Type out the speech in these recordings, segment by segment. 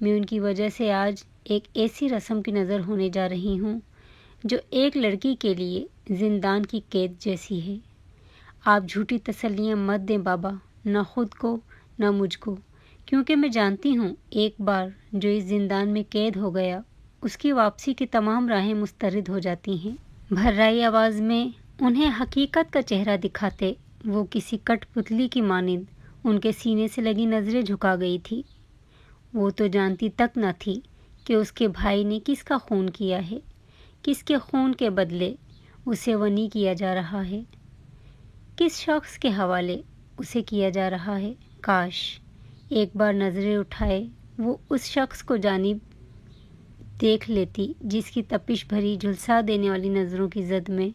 میں ان کی وجہ سے آج ایک ایسی رسم کی نظر ہونے جا رہی ہوں جو ایک لڑکی کے لیے زندان کی قید جیسی ہے۔ آپ جھوٹی تسلیاں مت دیں بابا، نہ خود کو نہ مجھ کو، کیونکہ میں جانتی ہوں ایک بار جو اس زندان میں قید ہو گیا اس کی واپسی کی تمام راہیں مسترد ہو جاتی ہیں۔ بھررائی آواز میں انہیں حقیقت کا چہرہ دکھاتے وہ کسی کٹ پتلی کی مانند ان کے سینے سے لگی نظریں جھکا گئی تھی۔ وہ تو جانتی تک نہ تھی کہ اس کے بھائی نے کس کا خون کیا ہے، کس کے خون کے بدلے اسے ونی کیا جا رہا ہے، کس شخص کے حوالے اسے کیا جا رہا ہے۔ کاش ایک بار نظریں اٹھائے وہ اس شخص کو جانب دیکھ لیتی جس کی تپش بھری جھلسا دینے والی نظروں کی زد میں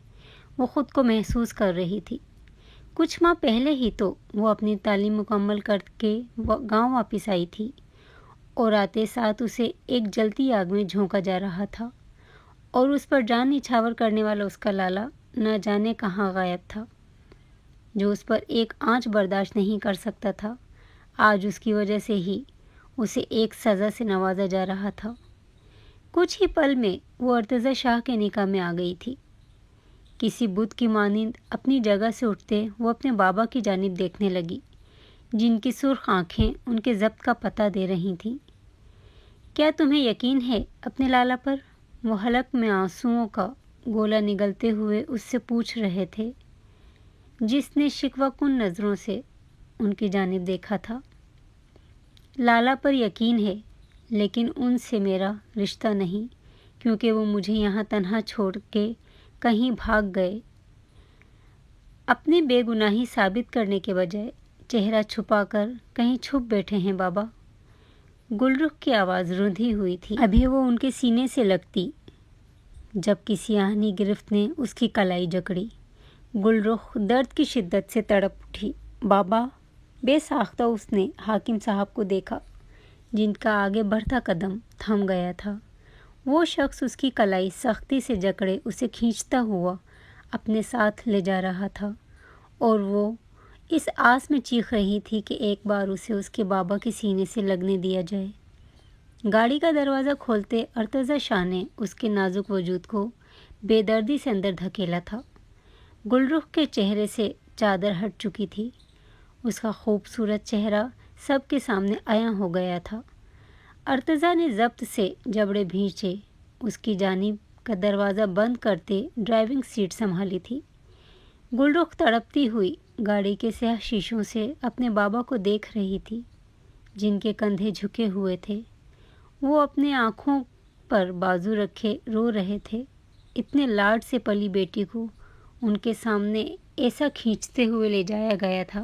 وہ خود کو محسوس کر رہی تھی۔ کچھ ماہ پہلے ہی تو وہ اپنی تعلیم مکمل کر کے گاؤں واپس آئی تھی اور آتے ساتھ اسے ایک جلتی آگ میں جھونکا جا رہا تھا اور اس پر جان نچھاور کرنے والا اس کا لالا نہ جانے کہاں غائب تھا۔ جو اس پر ایک آنچ برداشت نہیں کر سکتا تھا، آج اس کی وجہ سے ہی اسے ایک سزا سے نوازا جا رہا تھا۔ کچھ ہی پل میں وہ ارتضی شاہ کے نکاح میں آ گئی تھی۔ کسی بت کی مانند اپنی جگہ سے اٹھتے وہ اپنے بابا کی جانب دیکھنے لگی، جن کی سرخ آنکھیں ان کے ضبط کا پتہ دے رہی تھیں۔ کیا تمہیں یقین ہے اپنے لالا پر؟ وہ حلق میں آنسوؤں کا گولا نگلتے ہوئے اس سے پوچھ رہے تھے، جس نے شکوہ کن نظروں سے ان کی جانب دیکھا تھا۔ لالا پر یقین ہے، لیکن ان سے میرا رشتہ نہیں، کیونکہ وہ مجھے یہاں تنہا چھوڑ کے کہیں بھاگ گئے۔ اپنی بے گناہی ثابت کرنے کے بجائے چہرہ چھپا کر کہیں چھپ بیٹھے ہیں بابا۔ گل رخ کی آواز روندھی ہوئی تھی، ابھی وہ ان کے سینے سے لگتی جب کسی آہنی گرفت نے اس کی کلائی جکڑی۔ گل رخ درد کی شدت سے تڑپ اٹھی۔ بابا! بے ساختہ اس نے حاکم صاحب کو دیکھا، جن کا آگے بڑھتا قدم تھم گیا تھا۔ وہ شخص اس کی کلائی سختی سے جکڑے اسے کھینچتا ہوا اپنے ساتھ لے جا رہا تھا، اور وہ اس آس میں چیخ رہی تھی کہ ایک بار اسے اس کے بابا کے سینے سے لگنے دیا جائے۔ گاڑی کا دروازہ کھولتے ارتضی شاہ نے اس کے نازک وجود کو بے دردی سے اندر دھکیلا تھا۔ گل رخ کے چہرے سے چادر ہٹ چکی تھی، اس کا خوبصورت چہرہ سب کے سامنے عیاں ہو گیا تھا۔ ارتضی نے ضبط سے جبڑے بھینچے اس کی جانب کا دروازہ بند کرتے ڈرائیونگ سیٹ سنبھالی تھی۔ گل رخ تڑپتی ہوئی گاڑی کے سیاہ شیشوں سے اپنے بابا کو دیکھ رہی تھی، جن کے کندھے جھکے ہوئے تھے۔ وہ اپنے آنکھوں پر بازو رکھے رو رہے تھے۔ اتنے لاڈ سے پلی بیٹی کو ان کے سامنے ایسا کھینچتے ہوئے لے جایا گیا تھا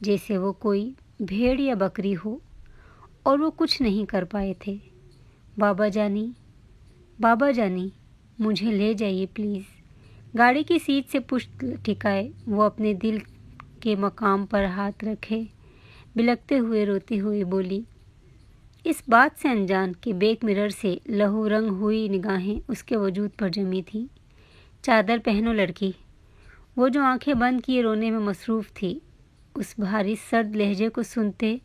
جیسے وہ کوئی بھیڑ یا بکری ہو، اور وہ کچھ نہیں کر پائے تھے۔ بابا جانی، بابا جانی، مجھے لے جائیے پلیز۔ گاڑی کی سیٹ سے پشت ٹھکائے وہ اپنے دل کے مقام پر ہاتھ رکھے بلکتے ہوئے روتی ہوئی بولی، اس بات سے انجان کہ بیک مرر سے لہو رنگ ہوئی نگاہیں اس کے وجود پر جمی تھیں۔ چادر پہنو لڑکی۔ وہ جو آنکھیں بند کیے رونے میں مصروف تھی، اس بھاری سرد لہجے کو سنتے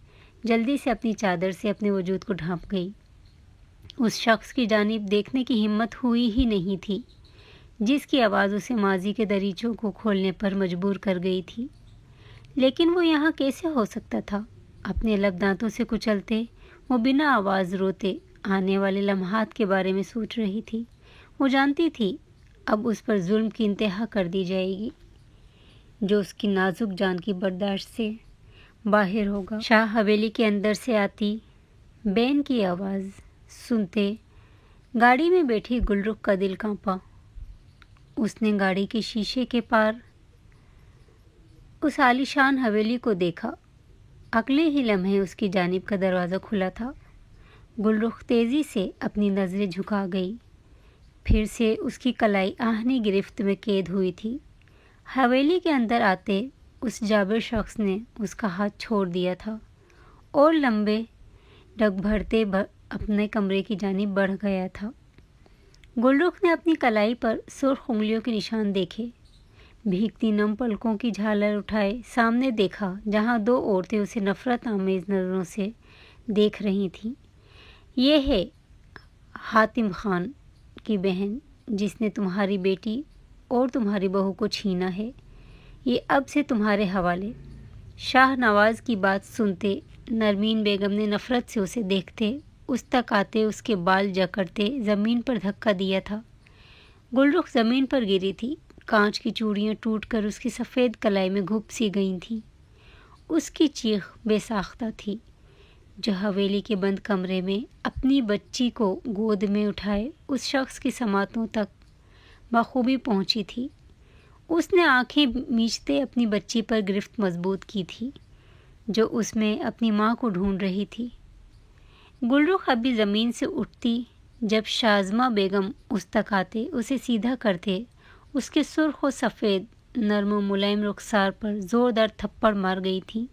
جلدی سے اپنی چادر سے اپنے وجود کو ڈھانپ گئی۔ اس شخص کی جانب دیکھنے کی ہمت ہوئی ہی نہیں تھی جس کی آواز اسے ماضی کے دریچوں کو کھولنے پر مجبور کر گئی تھی۔ لیکن وہ یہاں کیسے ہو سکتا تھا؟ اپنے لب دانتوں سے کچلتے وہ بنا آواز روتے آنے والے لمحات کے بارے میں سوچ رہی تھی۔ وہ جانتی تھی اب اس پر ظلم کی انتہا کر دی جائے گی جو اس کی نازک جان کی برداشت سے باہر ہوگا۔ شاہ حویلی کے اندر سے آتی بین کی آواز سنتے گاڑی میں بیٹھی گل رخ کا دل کانپا۔ اس نے گاڑی کے شیشے کے پار اس عالیشان حویلی کو دیکھا۔ اگلے ہی لمحے اس کی جانب کا دروازہ کھلا تھا۔ گل رخ تیزی سے اپنی نظریں جھکا گئی، پھر سے اس کی کلائی آہنی گرفت میں قید ہوئی تھی۔ حویلی کے اندر آتے اس جابر شخص نے اس کا ہاتھ چھوڑ دیا تھا اور لمبے ڈگ بھرتے اپنے کمرے کی جانب بڑھ گیا تھا۔ گل رخ نے اپنی کلائی پر سرخ انگلیوں کے نشان دیکھے، بھیگتی نم پلکوں کی جھالر اٹھائے سامنے دیکھا جہاں دو عورتیں اسے نفرت آمیز نظروں سے دیکھ رہی تھیں۔ یہ ہے حاتم خان کی بہن جس نے تمہاری بیٹی اور تمہاری بہو کو چھینا ہے، یہ اب سے تمہارے حوالے۔ شاہ نواز کی بات سنتے نرمین بیگم نے نفرت سے اسے دیکھتے، اس تک آتے اس کے بال جکڑتے زمین پر دھکا دیا تھا۔ گلرخ زمین پر گری تھی، کانچ کی چوڑیاں ٹوٹ کر اس کی سفید کلائی میں گھپ سی گئی تھیں۔ اس کی چیخ بے ساختہ تھی، جو حویلی کے بند کمرے میں اپنی بچی کو گود میں اٹھائے اس شخص کی سماعتوں تک بخوبی پہنچی تھی۔ اس نے آنکھیں میچتے اپنی بچی پر گرفت مضبوط کی تھی، جو اس میں اپنی ماں کو ڈھونڈ رہی تھی۔ گلرخ ابھی زمین سے اٹھتی جب شازمہ بیگم اس تک آتے، اسے سیدھا کرتے، اس کے سرخ و سفید نرم و ملائم رخسار پر زوردار تھپڑ مار گئی تھی۔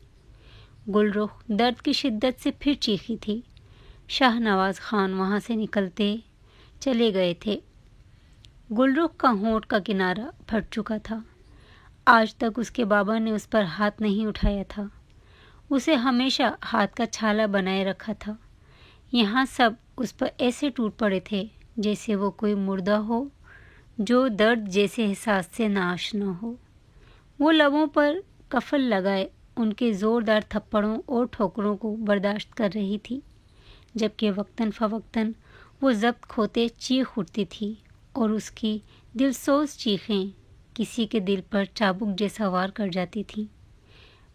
گلرخ درد کی شدت سے پھر چیخی تھی۔ شاہ نواز خان وہاں سے نکلتے چلے گئے تھے۔ گلرخ کا ہونٹ کا کنارہ پھٹ چکا تھا۔ آج تک اس کے بابا نے اس پر ہاتھ نہیں اٹھایا تھا، اسے ہمیشہ ہاتھ کا چھالا بنائے رکھا تھا۔ یہاں سب اس پر ایسے ٹوٹ پڑے تھے جیسے وہ کوئی مردہ ہو جو درد جیسے احساس سے ناآشنا ہو۔ وہ لبوں پر قفل لگائے ان کے زوردار تھپڑوں اور ٹھوکروں کو برداشت کر رہی تھی، جبکہ وقتاً فوقتاً وہ ضبط کھوتے چیخ اٹھتی تھی اور اس کی دلسوز چیخیں کسی کے دل پر چابک جیسا وار کر جاتی تھیں۔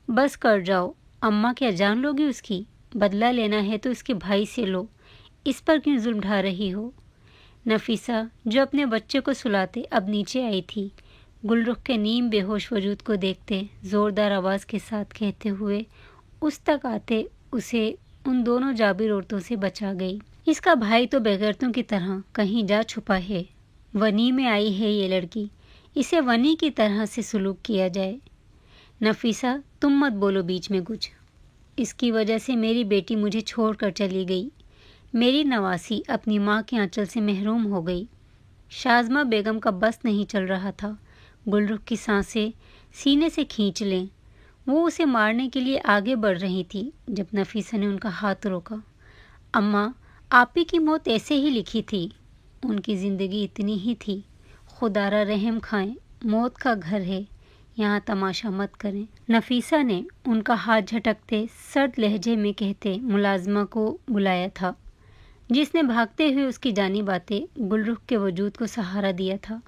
بس کر جاؤ، اماں کیا جان لو گی اس کی؟ بدلہ لینا ہے تو اس کے بھائی سے لو، اس پر کیوں ظلم ڈھا رہی ہو؟ نفیسہ جو اپنے بچے کو سلاتے اب نیچے آئی تھی، گلرخ کے نیم بے ہوش وجود کو دیکھتے زوردار آواز کے ساتھ کہتے ہوئے اس تک آتے اسے ان دونوں جابر عورتوں سے بچا گئی۔ اس کا بھائی تو بغیرتوں کی طرح کہیں جا چھپا ہے، ونی میں آئی ہے یہ لڑکی، اسے ونی کی طرح سے سلوک کیا جائے۔ نفیسہ تم مت بولو بیچ میں کچھ، اس کی وجہ سے میری بیٹی مجھے چھوڑ کر چلی گئی، میری نواسی اپنی ماں کے آنچل سے محروم ہو گئی۔ شازمہ بیگم کا بس نہیں چل رہا تھا گلرخ کی سانسیں سینے سے کھینچ لیں۔ وہ اسے مارنے کے لیے آگے بڑھ رہی تھی جب نفیسہ نے ان کا ہاتھ روکا۔ اماں، آپ ہی کی موت ایسے ہی لکھی تھی، ان کی زندگی اتنی ہی تھی، خدا را رحم کھائیں، موت کا گھر ہے، یہاں تماشا مت کریں۔ نفیسہ نے ان کا ہاتھ جھٹکتے سرد لہجے میں کہتے ملازمہ کو بلایا تھا، جس نے بھاگتے ہوئے اس کی جانب آتے گلرخ کے وجود کو سہارا دیا تھا۔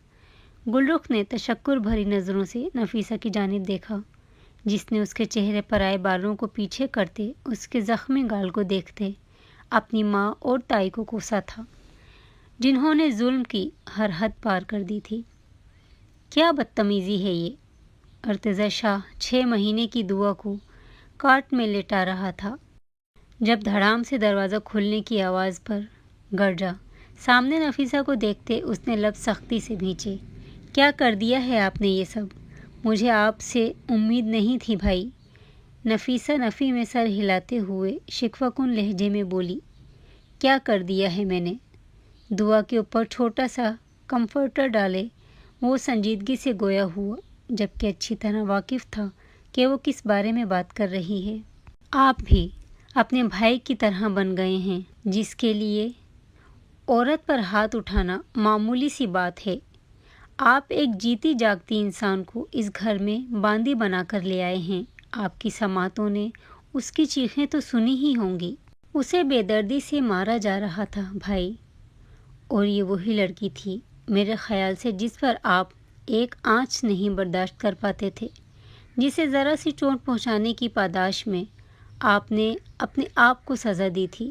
گلرخ نے تشکر بھری نظروں سے نفیسہ کی جانب دیکھا، جس نے اس کے چہرے پر آئے بالوں کو پیچھے کرتے اس کے زخمی گال کو دیکھتے اپنی ماں اور تائی کو کوسا تھا، جنہوں نے ظلم کی ہر حد پار کر دی تھی۔ کیا بدتمیزی ہے یہ! ارتضی شاہ 6 مہینے کی دعا کو کاٹ میں لٹا رہا تھا جب دھڑام سے دروازہ کھلنے کی آواز پر گرجا۔ سامنے نفیسہ کو دیکھتے اس نے لب سختی سے بھینچے۔ کیا کر دیا ہے آپ نے یہ سب؟ مجھے آپ سے امید نہیں تھی بھائی۔ نفیسہ نفی میں سر ہلاتے ہوئے شکوہ کن لہجے میں بولی، کیا کر دیا ہے میں نے؟ دعا کے اوپر چھوٹا سا کمفرٹر ڈالے وہ سنجیدگی سے گویا ہوا، جبکہ اچھی طرح واقف تھا کہ وہ کس بارے میں بات کر رہی ہے۔ آپ بھی اپنے بھائی کی طرح بن گئے ہیں، جس کے لیے عورت پر ہاتھ اٹھانا معمولی سی بات ہے۔ آپ ایک جیتی جاگتی انسان کو اس گھر میں باندی بنا کر لے آئے ہیں۔ آپ کی سماعتوں نے اس کی چیخیں تو سنی ہی ہوں گی، اسے بے دردی سے مارا جا رہا تھا بھائی، اور یہ وہی لڑکی تھی میرے خیال سے جس پر آپ ایک آنچ نہیں برداشت کر پاتے تھے، جسے ذرا سی چوٹ پہنچانے کی پاداش میں آپ نے اپنے آپ کو سزا دی تھی۔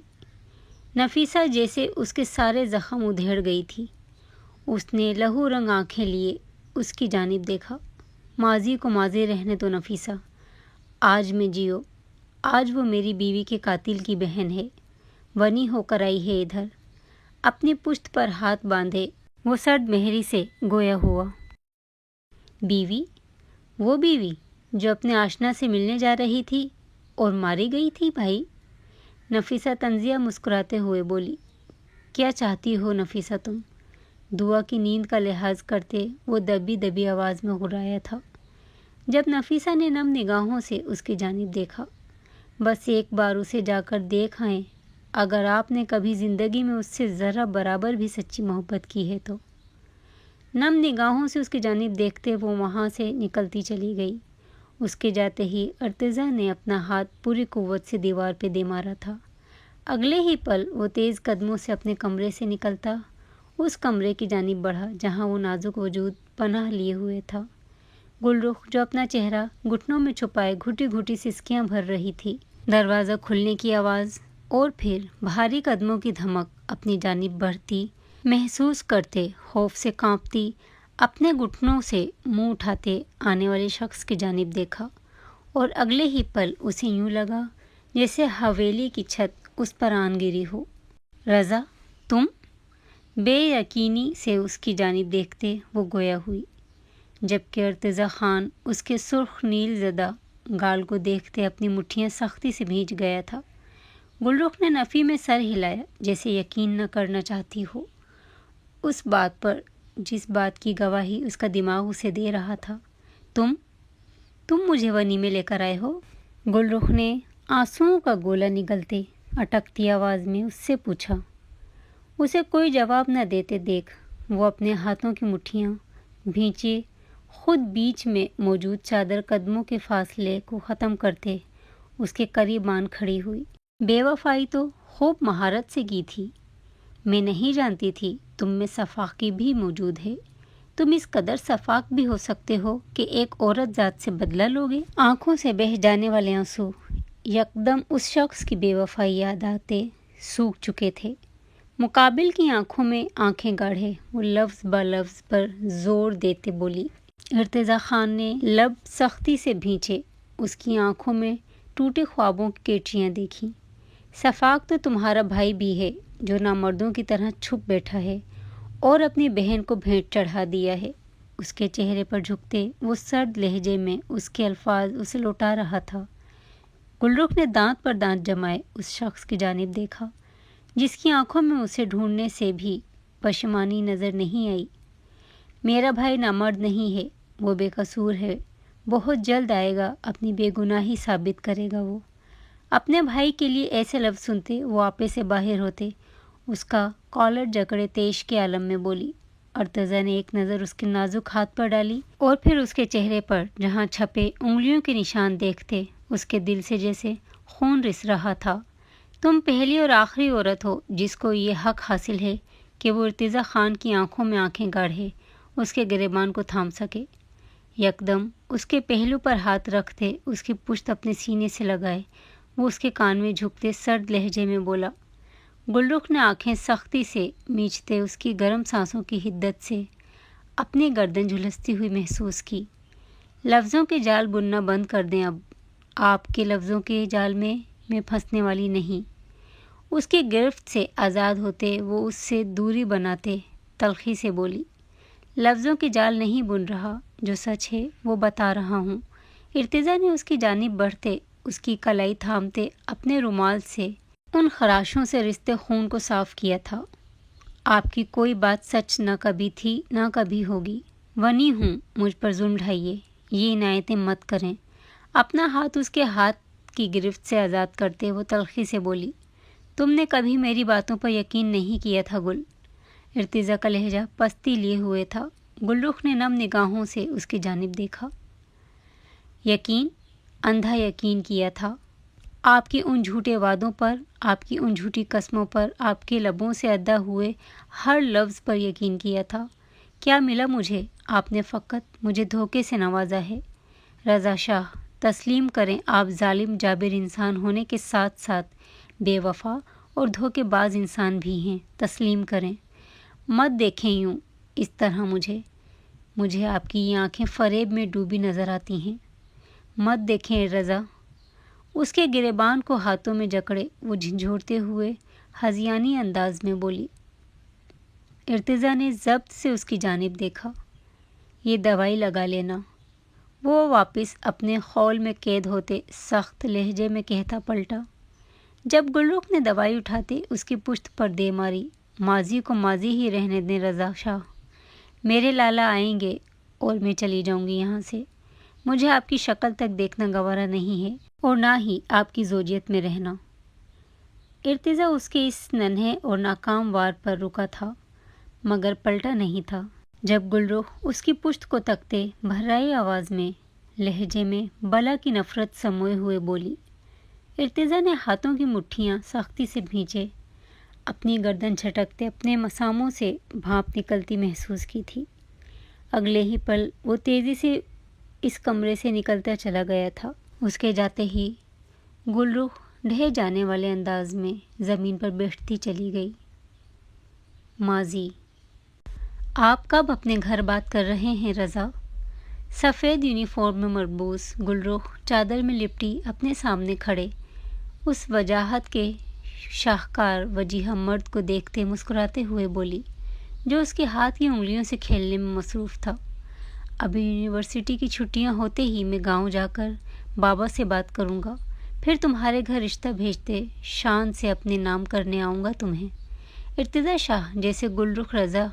نفیسہ جیسے اس کے سارے زخم ادھیڑ گئی تھی۔ اس نے لہو رنگ آنکھیں لیے اس کی جانب دیکھا۔ ماضی کو ماضی رہنے دو نفیسہ، آج میں جیو، آج وہ میری بیوی کے قاتل کی بہن ہے، ونی ہو کر آئی ہے ادھر۔ اپنی پشت پر ہاتھ باندھے وہ سرد مہری سے گویا ہوا۔ بیوی؟ وہ بیوی جو اپنے آشنا سے ملنے جا رہی تھی اور ماری گئی تھی بھائی؟ نفیسہ طنزیہ مسکراتے ہوئے بولی۔ کیا چاہتی ہو نفیسہ تم؟ دعا کی نیند کا لحاظ کرتے وہ دبی دبی آواز میں غرایا تھا۔ جب نفیسہ نے نم نگاہوں سے اس کی جانب دیکھا، بس ایک بار اسے جا کر دیکھ آئیں اگر آپ نے کبھی زندگی میں اس سے ذرا برابر بھی سچی محبت کی ہے تو۔ نم نگاہوں سے اس کی جانب دیکھتے وہ وہاں سے نکلتی چلی گئی۔ اس کے جاتے ہی ارتضیٰ نے اپنا ہاتھ پوری قوت سے دیوار پہ دے مارا تھا۔ اگلے ہی پل وہ تیز قدموں سے اپنے کمرے سے نکلتا اس کمرے کی جانب بڑھا جہاں وہ نازک وجود پناہ لیے ہوئے تھا۔ گل رخ جو اپنا چہرہ گھٹنوں میں چھپائے گھٹی گھٹی سسکیاں بھر رہی تھی، دروازہ کھلنے کی آواز اور پھر بھاری قدموں کی دھمک اپنی جانب بڑھتی محسوس کرتے خوف سے کانپتی اپنے گھٹنوں سے منہ اٹھاتے آنے والے شخص کی جانب دیکھا اور اگلے ہی پل اسے یوں لگا جیسے حویلی کی چھت اس پر آن گری ہو۔ رضا، تم؟ بے یقینی سے اس کی جانب دیکھتے وہ گویا ہوئی، جبکہ ارتضیٰ خان اس کے سرخ نیل زدہ گال کو دیکھتے اپنی مٹھیاں سختی سے بھینچ گیا تھا۔ گل رخ نے نفی میں سر ہلایا جیسے یقین نہ کرنا چاہتی ہو اس بات پر جس بات کی گواہی اس کا دماغ اسے دے رہا تھا۔ تم مجھے ونی میں لے کر آئے ہو؟ گل رخ نے آنسوؤں کا گولا نگلتے اٹکتی آواز میں اس سے پوچھا۔ اسے کوئی جواب نہ دیتے دیکھ وہ اپنے ہاتھوں کی مٹھیاں بھینچے خود بیچ میں موجود چادر قدموں کے فاصلے کو ختم کرتے اس کے قریب آن کھڑی ہوئی۔ بے وفائی تو خوب مہارت سے کی تھی، میں نہیں جانتی تھی تم میں صفاقی بھی موجود ہے۔ تم اس قدر صفاق بھی ہو سکتے ہو کہ ایک عورت ذات سے بدلہ لوگے؟ آنکھوں سے بہہ جانے والے آنسو یکدم اس شخص کی بے وفائی یاد آتے سوکھ چکے تھے۔ مقابل کی آنکھوں میں آنکھیں گاڑے وہ لفظ با لفظ پر زور دیتے بولی۔ ارتضیٰ خان نے لب سختی سے بھینچے، اس کی آنکھوں میں ٹوٹے خوابوں کی کیچیاں دیکھیں۔ صفاق تو تمہارا بھائی بھی ہے جو نامردوں کی طرح چھپ بیٹھا ہے اور اپنی بہن کو بھیٹ چڑھا دیا ہے۔ اس کے چہرے پر جھکتے وہ سرد لہجے میں اس کے الفاظ اسے لوٹا رہا تھا۔ گل رخ نے دانت پر دانت جمائے اس شخص کی جانب دیکھا جس کی آنکھوں میں اسے ڈھونڈنے سے بھی پشیمانی نظر نہیں آئی۔ میرا بھائی نامرد نہیں ہے، وہ بے قصور ہے، بہت جلد آئے گا، اپنی بے گناہی ثابت کرے گا۔ وہ اپنے بھائی کے لیے ایسے لفظ سنتے وہ آپے سے باہر ہوتے۔ اس کا کالر جکڑے تیش کے عالم میں بولی۔ ارتضیٰ نے ایک نظر اس کے نازک ہاتھ پر ڈالی اور پھر اس کے چہرے پر جہاں چھپے انگلیوں کے نشان دیکھتے اس کے دل سے جیسے خون رس رہا تھا۔ تم پہلی اور آخری عورت ہو جس کو یہ حق حاصل ہے کہ وہ ارتضیٰ خان کی آنکھوں میں آنکھیں گاڑے اس کے گریبان کو تھام سکے۔ یکدم اس کے پہلو پر ہاتھ رکھتے اس کی پشت اپنے سینے سے لگائے وہ اس کے کان میں جھکتے سرد لہجے میں بولا۔ گل رخ نے آنکھیں سختی سے میچتے اس کی گرم سانسوں کی حدت سے اپنی گردن جھلستی ہوئی محسوس کی۔ لفظوں کے جال بننا بند کر دیں اب، آپ کے لفظوں کے جال میں پھنسنے والی نہیں۔ اس کی گرفت سے آزاد ہوتے وہ اس سے دوری بناتے تلخی سے بولی۔ لفظوں کے جال نہیں بن رہا، جو سچ ہے وہ بتا رہا ہوں۔ ارتضیٰ نے اس کی جانب بڑھتے اس کی کلائی تھامتے اپنے رومال سے ان خراشوں سے رشتے خون کو صاف کیا تھا۔ آپ کی کوئی بات سچ نہ کبھی تھی نہ کبھی ہوگی۔ ونی ہوں، مجھ پر ظلم ڈھائیے، یہ عنایتیں مت کریں۔ اپنا ہاتھ اس کے ہاتھ کی گرفت سے آزاد کرتے وہ تلخی سے بولی۔ تم نے کبھی میری باتوں پر یقین نہیں کیا تھا گل۔ ارتضیٰ کا لہجہ پستی لیے ہوئے تھا۔ گل رخ نے نم نگاہوں سے اس کی جانب دیکھا۔ یقین، اندھا یقین کیا تھا۔ آپ کے ان جھوٹے وعدوں پر، آپ کی ان جھوٹی قسموں پر، آپ کے لبوں سے ادا ہوئے ہر لفظ پر یقین کیا تھا۔ کیا ملا مجھے؟ آپ نے فقط مجھے دھوکے سے نوازا ہے۔ رضا شاہ، تسلیم کریں آپ ظالم جابر انسان ہونے کے ساتھ ساتھ بے وفا اور دھوکے باز انسان بھی ہیں۔ تسلیم کریں، مت دیکھیں یوں اس طرح مجھے آپ کی یہ آنکھیں فریب میں ڈوبی نظر آتی ہیں۔ مت دیکھیں رضا۔ اس کے گریبان کو ہاتھوں میں جکڑے وہ جھنجھوڑتے ہوئے ہذیانی انداز میں بولی۔ ارتضیٰ نے ضبط سے اس کی جانب دیکھا۔ یہ دوائی لگا لینا، وہ واپس اپنے خول میں قید ہوتے سخت لہجے میں کہتا پلٹا۔ جب گل رخ نے دوائی اٹھاتے اس کی پشت پر دے ماری۔ ماضی کو ماضی ہی رہنے دیں رضا شاہ، میرے لالا آئیں گے اور میں چلی جاؤں گی یہاں سے۔ مجھے آپ کی شکل تک دیکھنا گوارا نہیں ہے اور نہ ہی آپ کی زوجیت میں رہنا۔ ارتضا اس کے اس ننھے اور ناکام وار پر رکا تھا مگر پلٹا نہیں تھا۔ جب گلرخ اس کی پشت کو تکتے بھرائی آواز میں لہجے میں بلا کی نفرت سموئے ہوئے بولی۔ ارتضا نے ہاتھوں کی مٹھیاں سختی سے بھینچے، اپنی گردن جھٹکتے اپنے مساموں سے بھاپ نکلتی محسوس کی تھی۔ اگلے ہی پل وہ تیزی سے اس کمرے سے نکلتا چلا گیا تھا۔ اس کے جاتے ہی گلرخ ڈھہ جانے والے انداز میں زمین پر بیٹھتی چلی گئی۔ ماضی: آپ کب اپنے گھر بات کر رہے ہیں رضا؟ سفید یونیفارم میں مربوس گلرخ چادر میں لپٹی اپنے سامنے کھڑے اس وجاہت کے شاہکار وجیہہ مرد کو دیکھتے مسکراتے ہوئے بولی، جو اس کے ہاتھ کی انگلیوں سے کھیلنے میں مصروف تھا۔ ابھی یونیورسٹی کی چھٹیاں ہوتے ہی میں گاؤں جا کر بابا سے بات کروں گا، پھر تمہارے گھر رشتہ بھیجتے شان سے اپنے نام کرنے آؤں گا تمہیں۔ ارتضا شاہ جیسے گلرخ رضا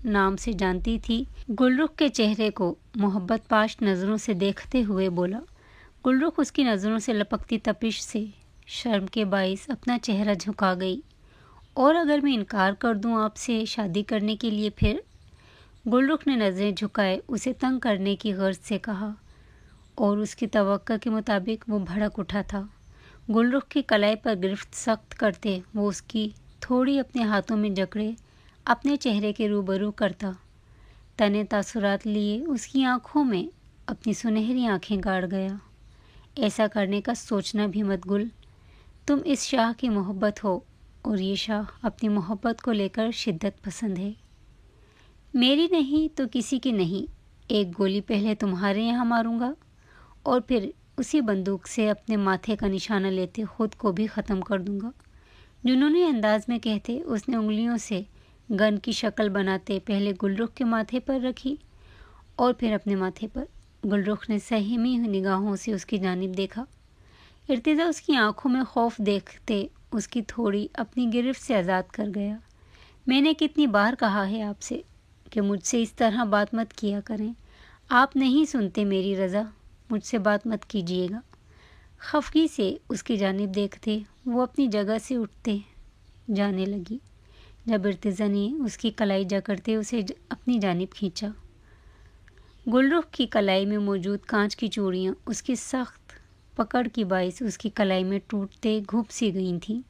نام سے جانتی تھی، گلرخ کے چہرے کو محبت پاش نظروں سے دیکھتے ہوئے بولا۔ گلرخ اس کی نظروں سے لپکتی تپش سے شرم کے باعث اپنا چہرہ جھکا گئی۔ اور اگر میں انکار کر دوں آپ سے شادی کرنے کے لیے پھر؟ گلرخ نے نظریں جھکائے اسے تنگ کرنے کی غرض سے کہا، اور اس کی توقع کے مطابق وہ بھڑک اٹھا تھا۔ گلرخ کی کلائی پر گرفت سخت کرتے وہ اس کی تھوڑی اپنے ہاتھوں میں جکڑے اپنے چہرے کے روبرو کرتا۔ تنے تاثرات لیے اس کی آنکھوں میں اپنی سنہری آنکھیں گاڑ گیا۔ ایسا کرنے کا سوچنا بھی مت گل، تم اس شاہ کی محبت ہو اور یہ شاہ اپنی محبت کو لے کر شدت پسند ہے۔ میری نہیں تو کسی کی نہیں، ایک گولی پہلے تمہارے یہاں ماروں گا اور پھر اسی بندوق سے اپنے ماتھے کا نشانہ لیتے خود کو بھی ختم کر دوں گا۔ جنونی انداز میں کہتے اس نے انگلیوں سے گن کی شکل بناتے پہلے گلرخ کے ماتھے پر رکھی اور پھر اپنے ماتھے پر۔ گلرخ نے سہمی نگاہوں سے اس کی جانب دیکھا۔ ارتضا اس کی آنکھوں میں خوف دیکھتے اس کی تھوڑی اپنی گرفت سے آزاد کر گیا۔ میں نے کتنی بار کہا ہے آپ سے کہ مجھ سے اس طرح بات مت کیا کریں، آپ نہیں سنتے میری رضا، مجھ سے بات مت کیجیے گا۔ خفگی سے اس کی جانب دیکھتے وہ اپنی جگہ سے اٹھتے جانے لگی، جب ارتضا نے اس کی کلائی جکڑتے اسے اپنی جانب کھینچا۔ گلرخ کی کلائی میں موجود کانچ کی چوڑیاں اس کی سخت پکڑ کی باعث اس کی کلائی میں ٹوٹتے گھپ سی گئی تھیں۔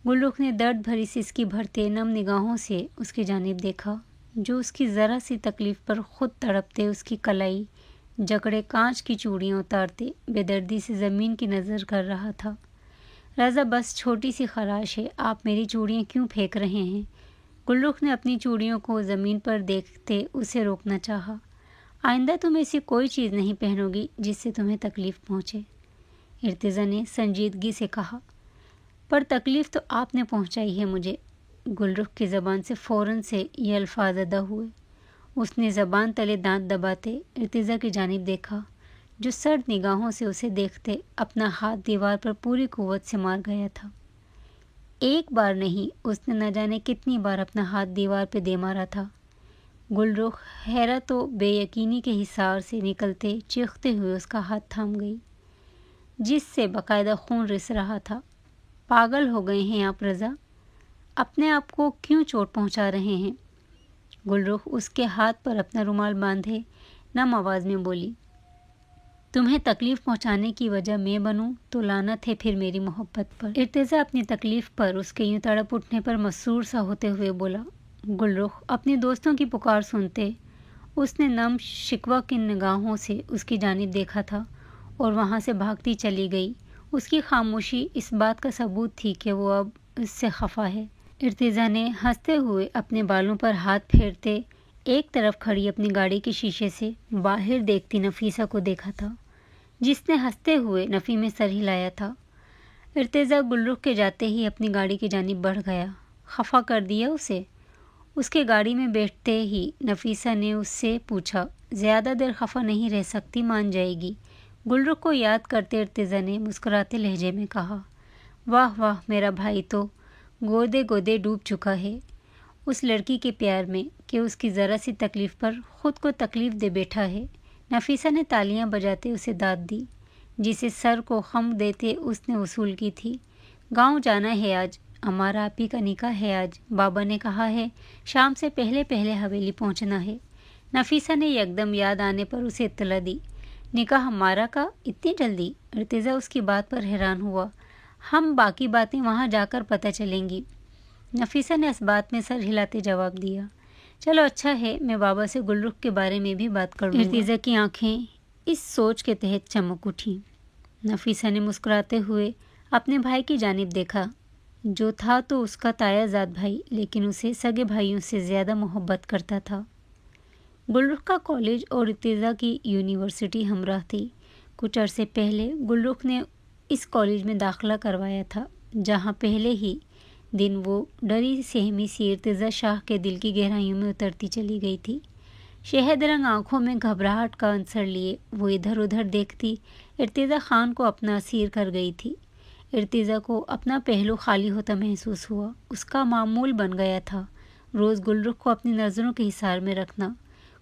گلرخ نے درد بھری سسکی بھرتے نم نگاہوں سے اس کی جانب دیکھا، جو اس کی ذرا سی تکلیف پر خود تڑپتے اس کی کلائی جکڑے کانچ کی چوڑیاں اتارتے بے دردی سے زمین کی نظر کر رہا تھا۔ رضا بس چھوٹی سی خراش ہے، آپ میری چوڑیاں کیوں پھینک رہے ہیں؟ گلرخ نے اپنی چوڑیوں کو زمین پر دیکھتے اسے روکنا چاہا۔ آئندہ تم ایسی کوئی چیز نہیں پہنو گی جس سے تمہیں تکلیف پہنچے، ارتضا نے سنجیدگی سے کہا۔ پر تکلیف تو آپ نے پہنچائی ہے مجھے۔ گلرخ کی زبان سے فوراً سے یہ الفاظ ادا ہوئے۔ اس نے زبان تلے دانت دباتے ارتضا کی جانب دیکھا، جو سرد نگاہوں سے اسے دیکھتے اپنا ہاتھ دیوار پر پوری قوت سے مار گیا تھا۔ ایک بار نہیں، اس نے نہ جانے کتنی بار اپنا ہاتھ دیوار پہ دے مارا تھا۔ گلرخ حیرت و بے یقینی کے حصار سے نکلتے چیختے ہوئے اس کا ہاتھ تھام گئی، جس سے باقاعدہ خون رس رہا تھا۔ پاگل ہو گئے ہیں آپ رضا، اپنے آپ کو کیوں چوٹ پہنچا رہے ہیں؟ گلرخ اس کے ہاتھ پر اپنا رومال باندھے نم آواز میں بولی، تمہیں تکلیف پہنچانے کی وجہ میں بنوں تو لعنت ہے پھر میری محبت پر۔ ارتضا اپنی تکلیف پر اس کے یوں تڑپ اٹھنے پر مسرور سا ہوتے ہوئے بولا۔ گلرخ اپنی دوستوں کی پکار سنتے اس نے نم شکوہ کی نگاہوں سے اس کی جانب دیکھا تھا اور وہاں سے بھاگتی چلی گئی۔ اس کی خاموشی اس بات کا ثبوت تھی کہ وہ اب اس سے خفا ہے۔ ارتضا نے ہنستے ہوئے اپنے بالوں پر ہاتھ پھیرتے ایک طرف کھڑی اپنی گاڑی کے شیشے سے باہر دیکھتی نفیسہ کو دیکھا تھا، جس نے ہنستے ہوئے نفی میں سر ہلایا تھا۔ ارتضا گلرخ کے جاتے ہی اپنی گاڑی کی جانب بڑھ گیا۔ خفا کر دیا اسے؟ اس کے گاڑی میں بیٹھتے ہی نفیسہ نے اس سے پوچھا۔ زیادہ دیر خفا نہیں رہ سکتی، مان جائے گی، گلرخ کو یاد کرتے ارتضا نے مسکراتے لہجے میں کہا۔ واہ واہ، میرا بھائی تو گودے گودے ڈوب چکا ہے اس لڑکی کے پیار میں کہ اس کی ذرا سی تکلیف پر خود کو تکلیف دے بیٹھا ہے۔ نفیسہ نے تالیاں بجاتے اسے داد دی، جسے سر کو خم دیتے اس نے وصول کی تھی۔ گاؤں جانا ہے آج، ہمارا آپی کا نکاح ہے آج، بابا نے کہا ہے شام سے پہلے پہلے حویلی پہنچنا ہے۔ نفیسہ نے یکدم یاد آنے پر اسے اطلاع دی۔ نکاح ہمارا کا اتنی جلدی؟ ارتضیٰ اس کی بات پر حیران ہوا۔ ہم باقی باتیں وہاں جا کر پتہ چلیں گی۔ نفیسہ نے اس بات میں سر ہلاتے جواب دیا۔ چلو اچھا ہے، میں بابا سے گل رخ کے بارے میں بھی بات کر لوں گا۔ ارتضیٰ کی آنکھیں اس سوچ کے تحت چمک اٹھیں۔ نفیسہ نے مسکراتے ہوئے اپنے بھائی کی جانب دیکھا، جو تھا تو اس کا تایا زاد بھائی، لیکن اسے سگے بھائیوں سے زیادہ محبت کرتا تھا۔ گل رخ کا کالج اور ارتضیٰ کی یونیورسٹی ہمراہ تھی۔ کچھ عرصے پہلے گل رخ نے اس کالج میں داخلہ کروایا تھا، جہاں پہلے ہی دن وہ ڈری سہمی سی ارتضیٰ شاہ کے دل کی گہرائیوں میں اترتی چلی گئی تھی۔ شہد رنگ آنکھوں میں گھبراہٹ کا عنصر لیے وہ ادھر ادھر دیکھتی ارتضیٰ خان کو اپنا اسیر کر گئی تھی۔ ارتضیٰ کو اپنا پہلو خالی ہوتا محسوس ہوا۔ اس کا معمول بن گیا تھا روز گل رخ کو اپنی نظروں کے حصار میں رکھنا۔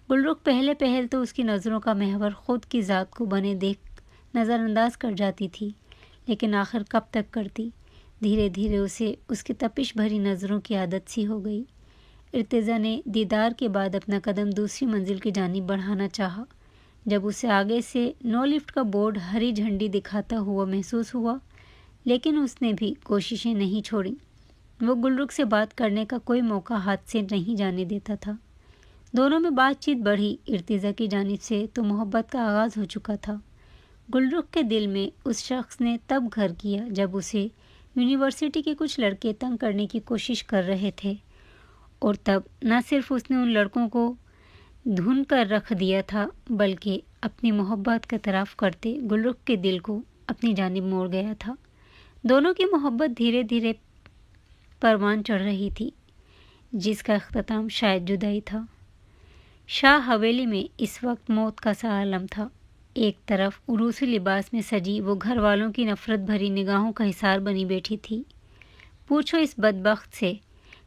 گل رخ پہلے پہل تو اس کی نظروں کا محور خود کی ذات کو بنے دیکھ نظر انداز کر جاتی تھی، لیکن آخر کب تک کرتی؟ دھیرے دھیرے اسے اس کی تپش بھری نظروں کی عادت سی ہو گئی۔ ارتضیٰ نے دیدار کے بعد اپنا قدم دوسری منزل کی جانب بڑھانا چاہا، جب اسے آگے سے نو لفٹ کا بورڈ ہری جھنڈی دکھاتا ہوا محسوس ہوا، لیکن اس نے بھی کوششیں نہیں چھوڑیں۔ وہ گل رخ سے بات کرنے کا کوئی موقع ہاتھ سے نہیں جانے دیتا تھا۔ دونوں میں بات چیت بڑھی۔ ارتضیٰ کی جانب سے تو محبت کا آغاز ہو چکا تھا۔ گل رخ کے دل میں اس شخص نے تب گھر کیا جب اسے یونیورسٹی کے کچھ لڑکے تنگ کرنے کی کوشش کر رہے تھے، اور تب نہ صرف اس نے ان لڑکوں کو دھن کر رکھ دیا تھا، بلکہ اپنی محبت کا اعتراف کرتے گل رخ کے دل کو اپنی جانب موڑ گیا تھا۔ دونوں کی محبت دھیرے دھیرے پروان چڑھ رہی تھی، جس کا اختتام شاید جدائی تھا۔ شاہ حویلی میں اس وقت موت کا سا عالم تھا۔ ایک طرف عروسی لباس میں سجی وہ گھر والوں کی نفرت بھری نگاہوں کا حصار بنی بیٹھی تھی۔ پوچھو اس بدبخت سے،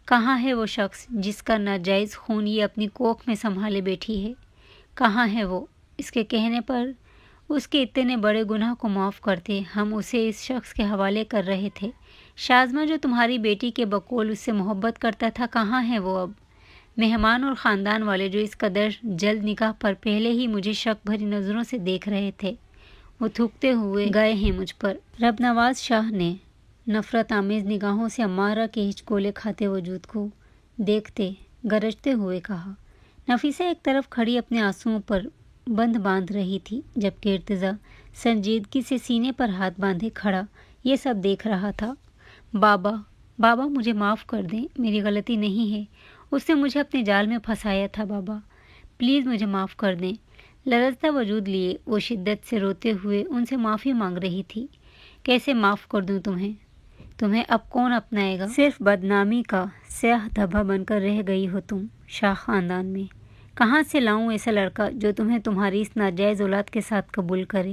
کہاں ہے وہ شخص جس کا ناجائز خون یہ اپنی کوکھ میں سنبھالے بیٹھی ہے؟ کہاں ہے وہ؟ اس کے کہنے پر اس کے اتنے بڑے گناہ کو معاف کرتے ہم اسے اس شخص کے حوالے کر رہے تھے۔ شازمہ جو تمہاری بیٹی کے بقول اس سے محبت کرتا تھا، کہاں ہے وہ اب؟ مہمان اور خاندان والے جو اس قدر جلد نکاح پر پہلے ہی مجھے شک بھری نظروں سے دیکھ رہے تھے، وہ تھوکتے ہوئے گئے ہیں مجھ پر۔ رب نواز شاہ نے نفرت آمیز نگاہوں سے امارہ کے ہچکولے کھاتے وجود کو دیکھتے گرجتے ہوئے کہا۔ نفیسہ ایک طرف کھڑی اپنے آنسوؤں پر بند باندھ رہی تھی، جبکہ ارتضیٰ سنجیدگی سے سینے پر ہاتھ باندھے کھڑا یہ سب دیکھ رہا تھا۔ بابا مجھے معاف کر دیں، میری غلطی نہیں ہے، اس نے مجھے اپنے جال میں پھنسایا تھا، بابا پلیز مجھے معاف کر دیں۔ لرزتا وجود لیے وہ شدت سے روتے ہوئے ان سے معافی مانگ رہی تھی۔ کیسے معاف کر دوں تمہیں اب کون اپنائے گا؟ صرف بدنامی کا سیاہ دھبا بن کر رہ گئی ہو تم شاہ خاندان میں۔ کہاں سے لاؤں ایسا لڑکا جو تمہیں تمہاری اس ناجائز اولاد کے ساتھ قبول کرے؟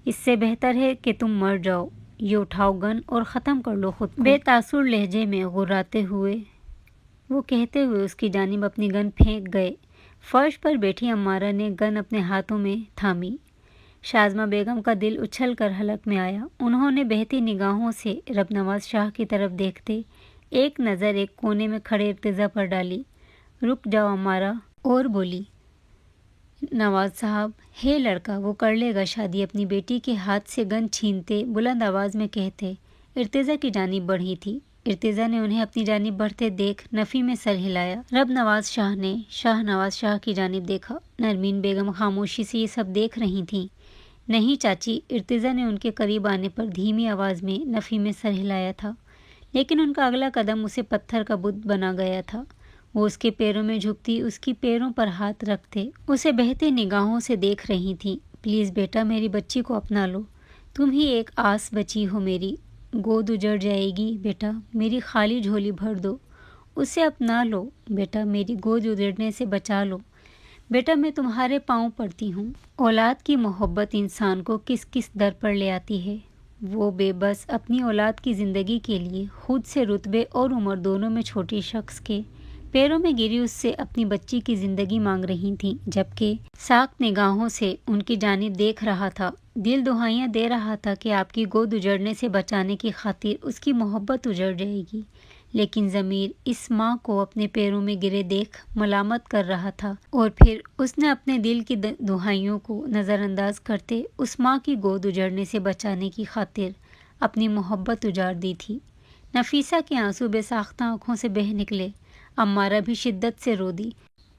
اس سے بہتر ہے کہ تم مر جاؤ، یہ اٹھاؤ گن اور ختم کر لو خود کو۔ بے تاثر لہجے میں غراتے ہوئے وہ کہتے ہوئے اس کی جانب اپنی گن پھینک گئے۔ فرش پر بیٹھی امارہ نے گن اپنے ہاتھوں میں تھامی۔ شازمہ بیگم کا دل اچھل کر حلق میں آیا۔ انہوں نے بہتی نگاہوں سے رب نواز شاہ کی طرف دیکھتے ایک نظر ایک کونے میں کھڑے ارتضیٰ پر ڈالی۔ رک جاؤ امارہ، اور بولی، نواز صاحب ہے لڑکا، وہ کر لے گا شادی، اپنی بیٹی کے ہاتھ سے گن چھینتے بلند آواز میں کہتے ارتضیٰ کی جانب بڑھی تھی۔ ارتضیٰ نے انہیں اپنی جانب بڑھتے دیکھ نفی میں سر ہلایا۔ رب نواز شاہ نے شاہ نواز شاہ کی جانب دیکھا۔ نرمین بیگم خاموشی سے یہ سب دیکھ رہی تھیں۔ نہیں چاچی، ارتضیٰ نے ان کے قریب آنے پر دھیمی آواز میں نفی میں سر ہلایا تھا، لیکن ان کا اگلا قدم اسے پتھر کا بت بنا گیا تھا۔ وہ اس کے پیروں میں جھکتی اس کی پیروں پر ہاتھ رکھتے اسے بہتے نگاہوں سے دیکھ رہی تھیں۔ پلیز بیٹا، میری بچی کو اپنا لو، تم ہی ایک آس بچی ہو میری، گود اجڑ جائے گی بیٹا، میری خالی جھولی بھر دو، اسے اپنا لو بیٹا، میری گود اجڑنے سے بچا لو بیٹا، میں تمہارے پاؤں پڑتی ہوں۔ اولاد کی محبت انسان کو کس کس در پر لے آتی ہے۔ وہ بے بس اپنی اولاد کی زندگی کے لیے خود سے رتبے اور عمر دونوں میں چھوٹی شخص کے پیروں میں گری اس سے اپنی بچی کی زندگی مانگ رہی تھیں، جبکہ ساکھ نگاہوں سے ان کی جانب دیکھ رہا تھا۔ دل دہائیاں دے رہا تھا کہ آپ کی گود اجڑنے سے بچانے کی خاطر اس کی محبت اجڑ جائے گی، لیکن ضمیر اس ماں کو اپنے پیروں میں گرے دیکھ ملامت کر رہا تھا، اور پھر اس نے اپنے دل کی دہائیوں کو نظر انداز کرتے اس ماں کی گود اجڑنے سے بچانے کی خاطر اپنی محبت اجاڑ دی تھی۔ نفیسہ کے آنسو بے ساختہ آنکھوں سے بہہ نکلے۔ عمارہ بھی شدت سے رو دی۔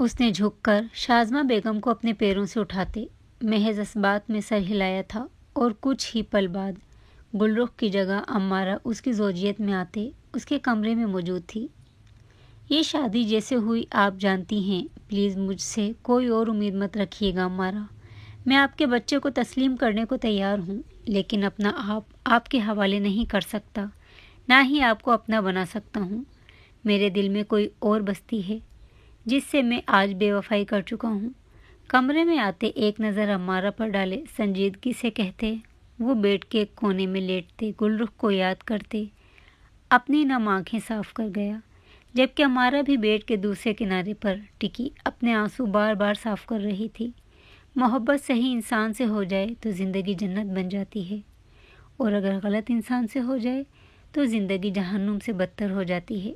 اس نے جھک کر شازمہ بیگم کو اپنے پیروں سے اٹھاتے محض اس بات میں سر ہلایا تھا، اور کچھ ہی پل بعد گلرخ کی جگہ عمارہ اس کی زوجیت میں آتے اس کے کمرے میں موجود تھی۔ یہ شادی جیسے ہوئی آپ جانتی ہیں، پلیز مجھ سے کوئی اور امید مت رکھیے گا عمارہ۔ میں آپ کے بچے کو تسلیم کرنے کو تیار ہوں، لیکن اپنا آپ کے حوالے نہیں کر سکتا، نہ ہی آپ کو اپنا بنا سکتا ہوں۔ میرے دل میں کوئی اور بستی ہے جس سے میں آج بے وفائی کر چکا ہوں۔ کمرے میں آتے ایک نظر عمارہ پر ڈالے، سنجیدگی سے کہتے۔ وہ بیڈ کے کونے میں لیٹتے گلرخ کو یاد کرتے اپنی نم آنکھیں صاف کر گیا، جبکہ عمارہ بھی بیڈ کے دوسرے کنارے پر ٹکی اپنے آنسو بار بار صاف کر رہی تھی۔ محبت صحیح انسان سے ہو جائے تو زندگی جنت بن جاتی ہے، اور اگر غلط انسان سے ہو جائے تو زندگی جہنم سے بدتر ہو جاتی ہے۔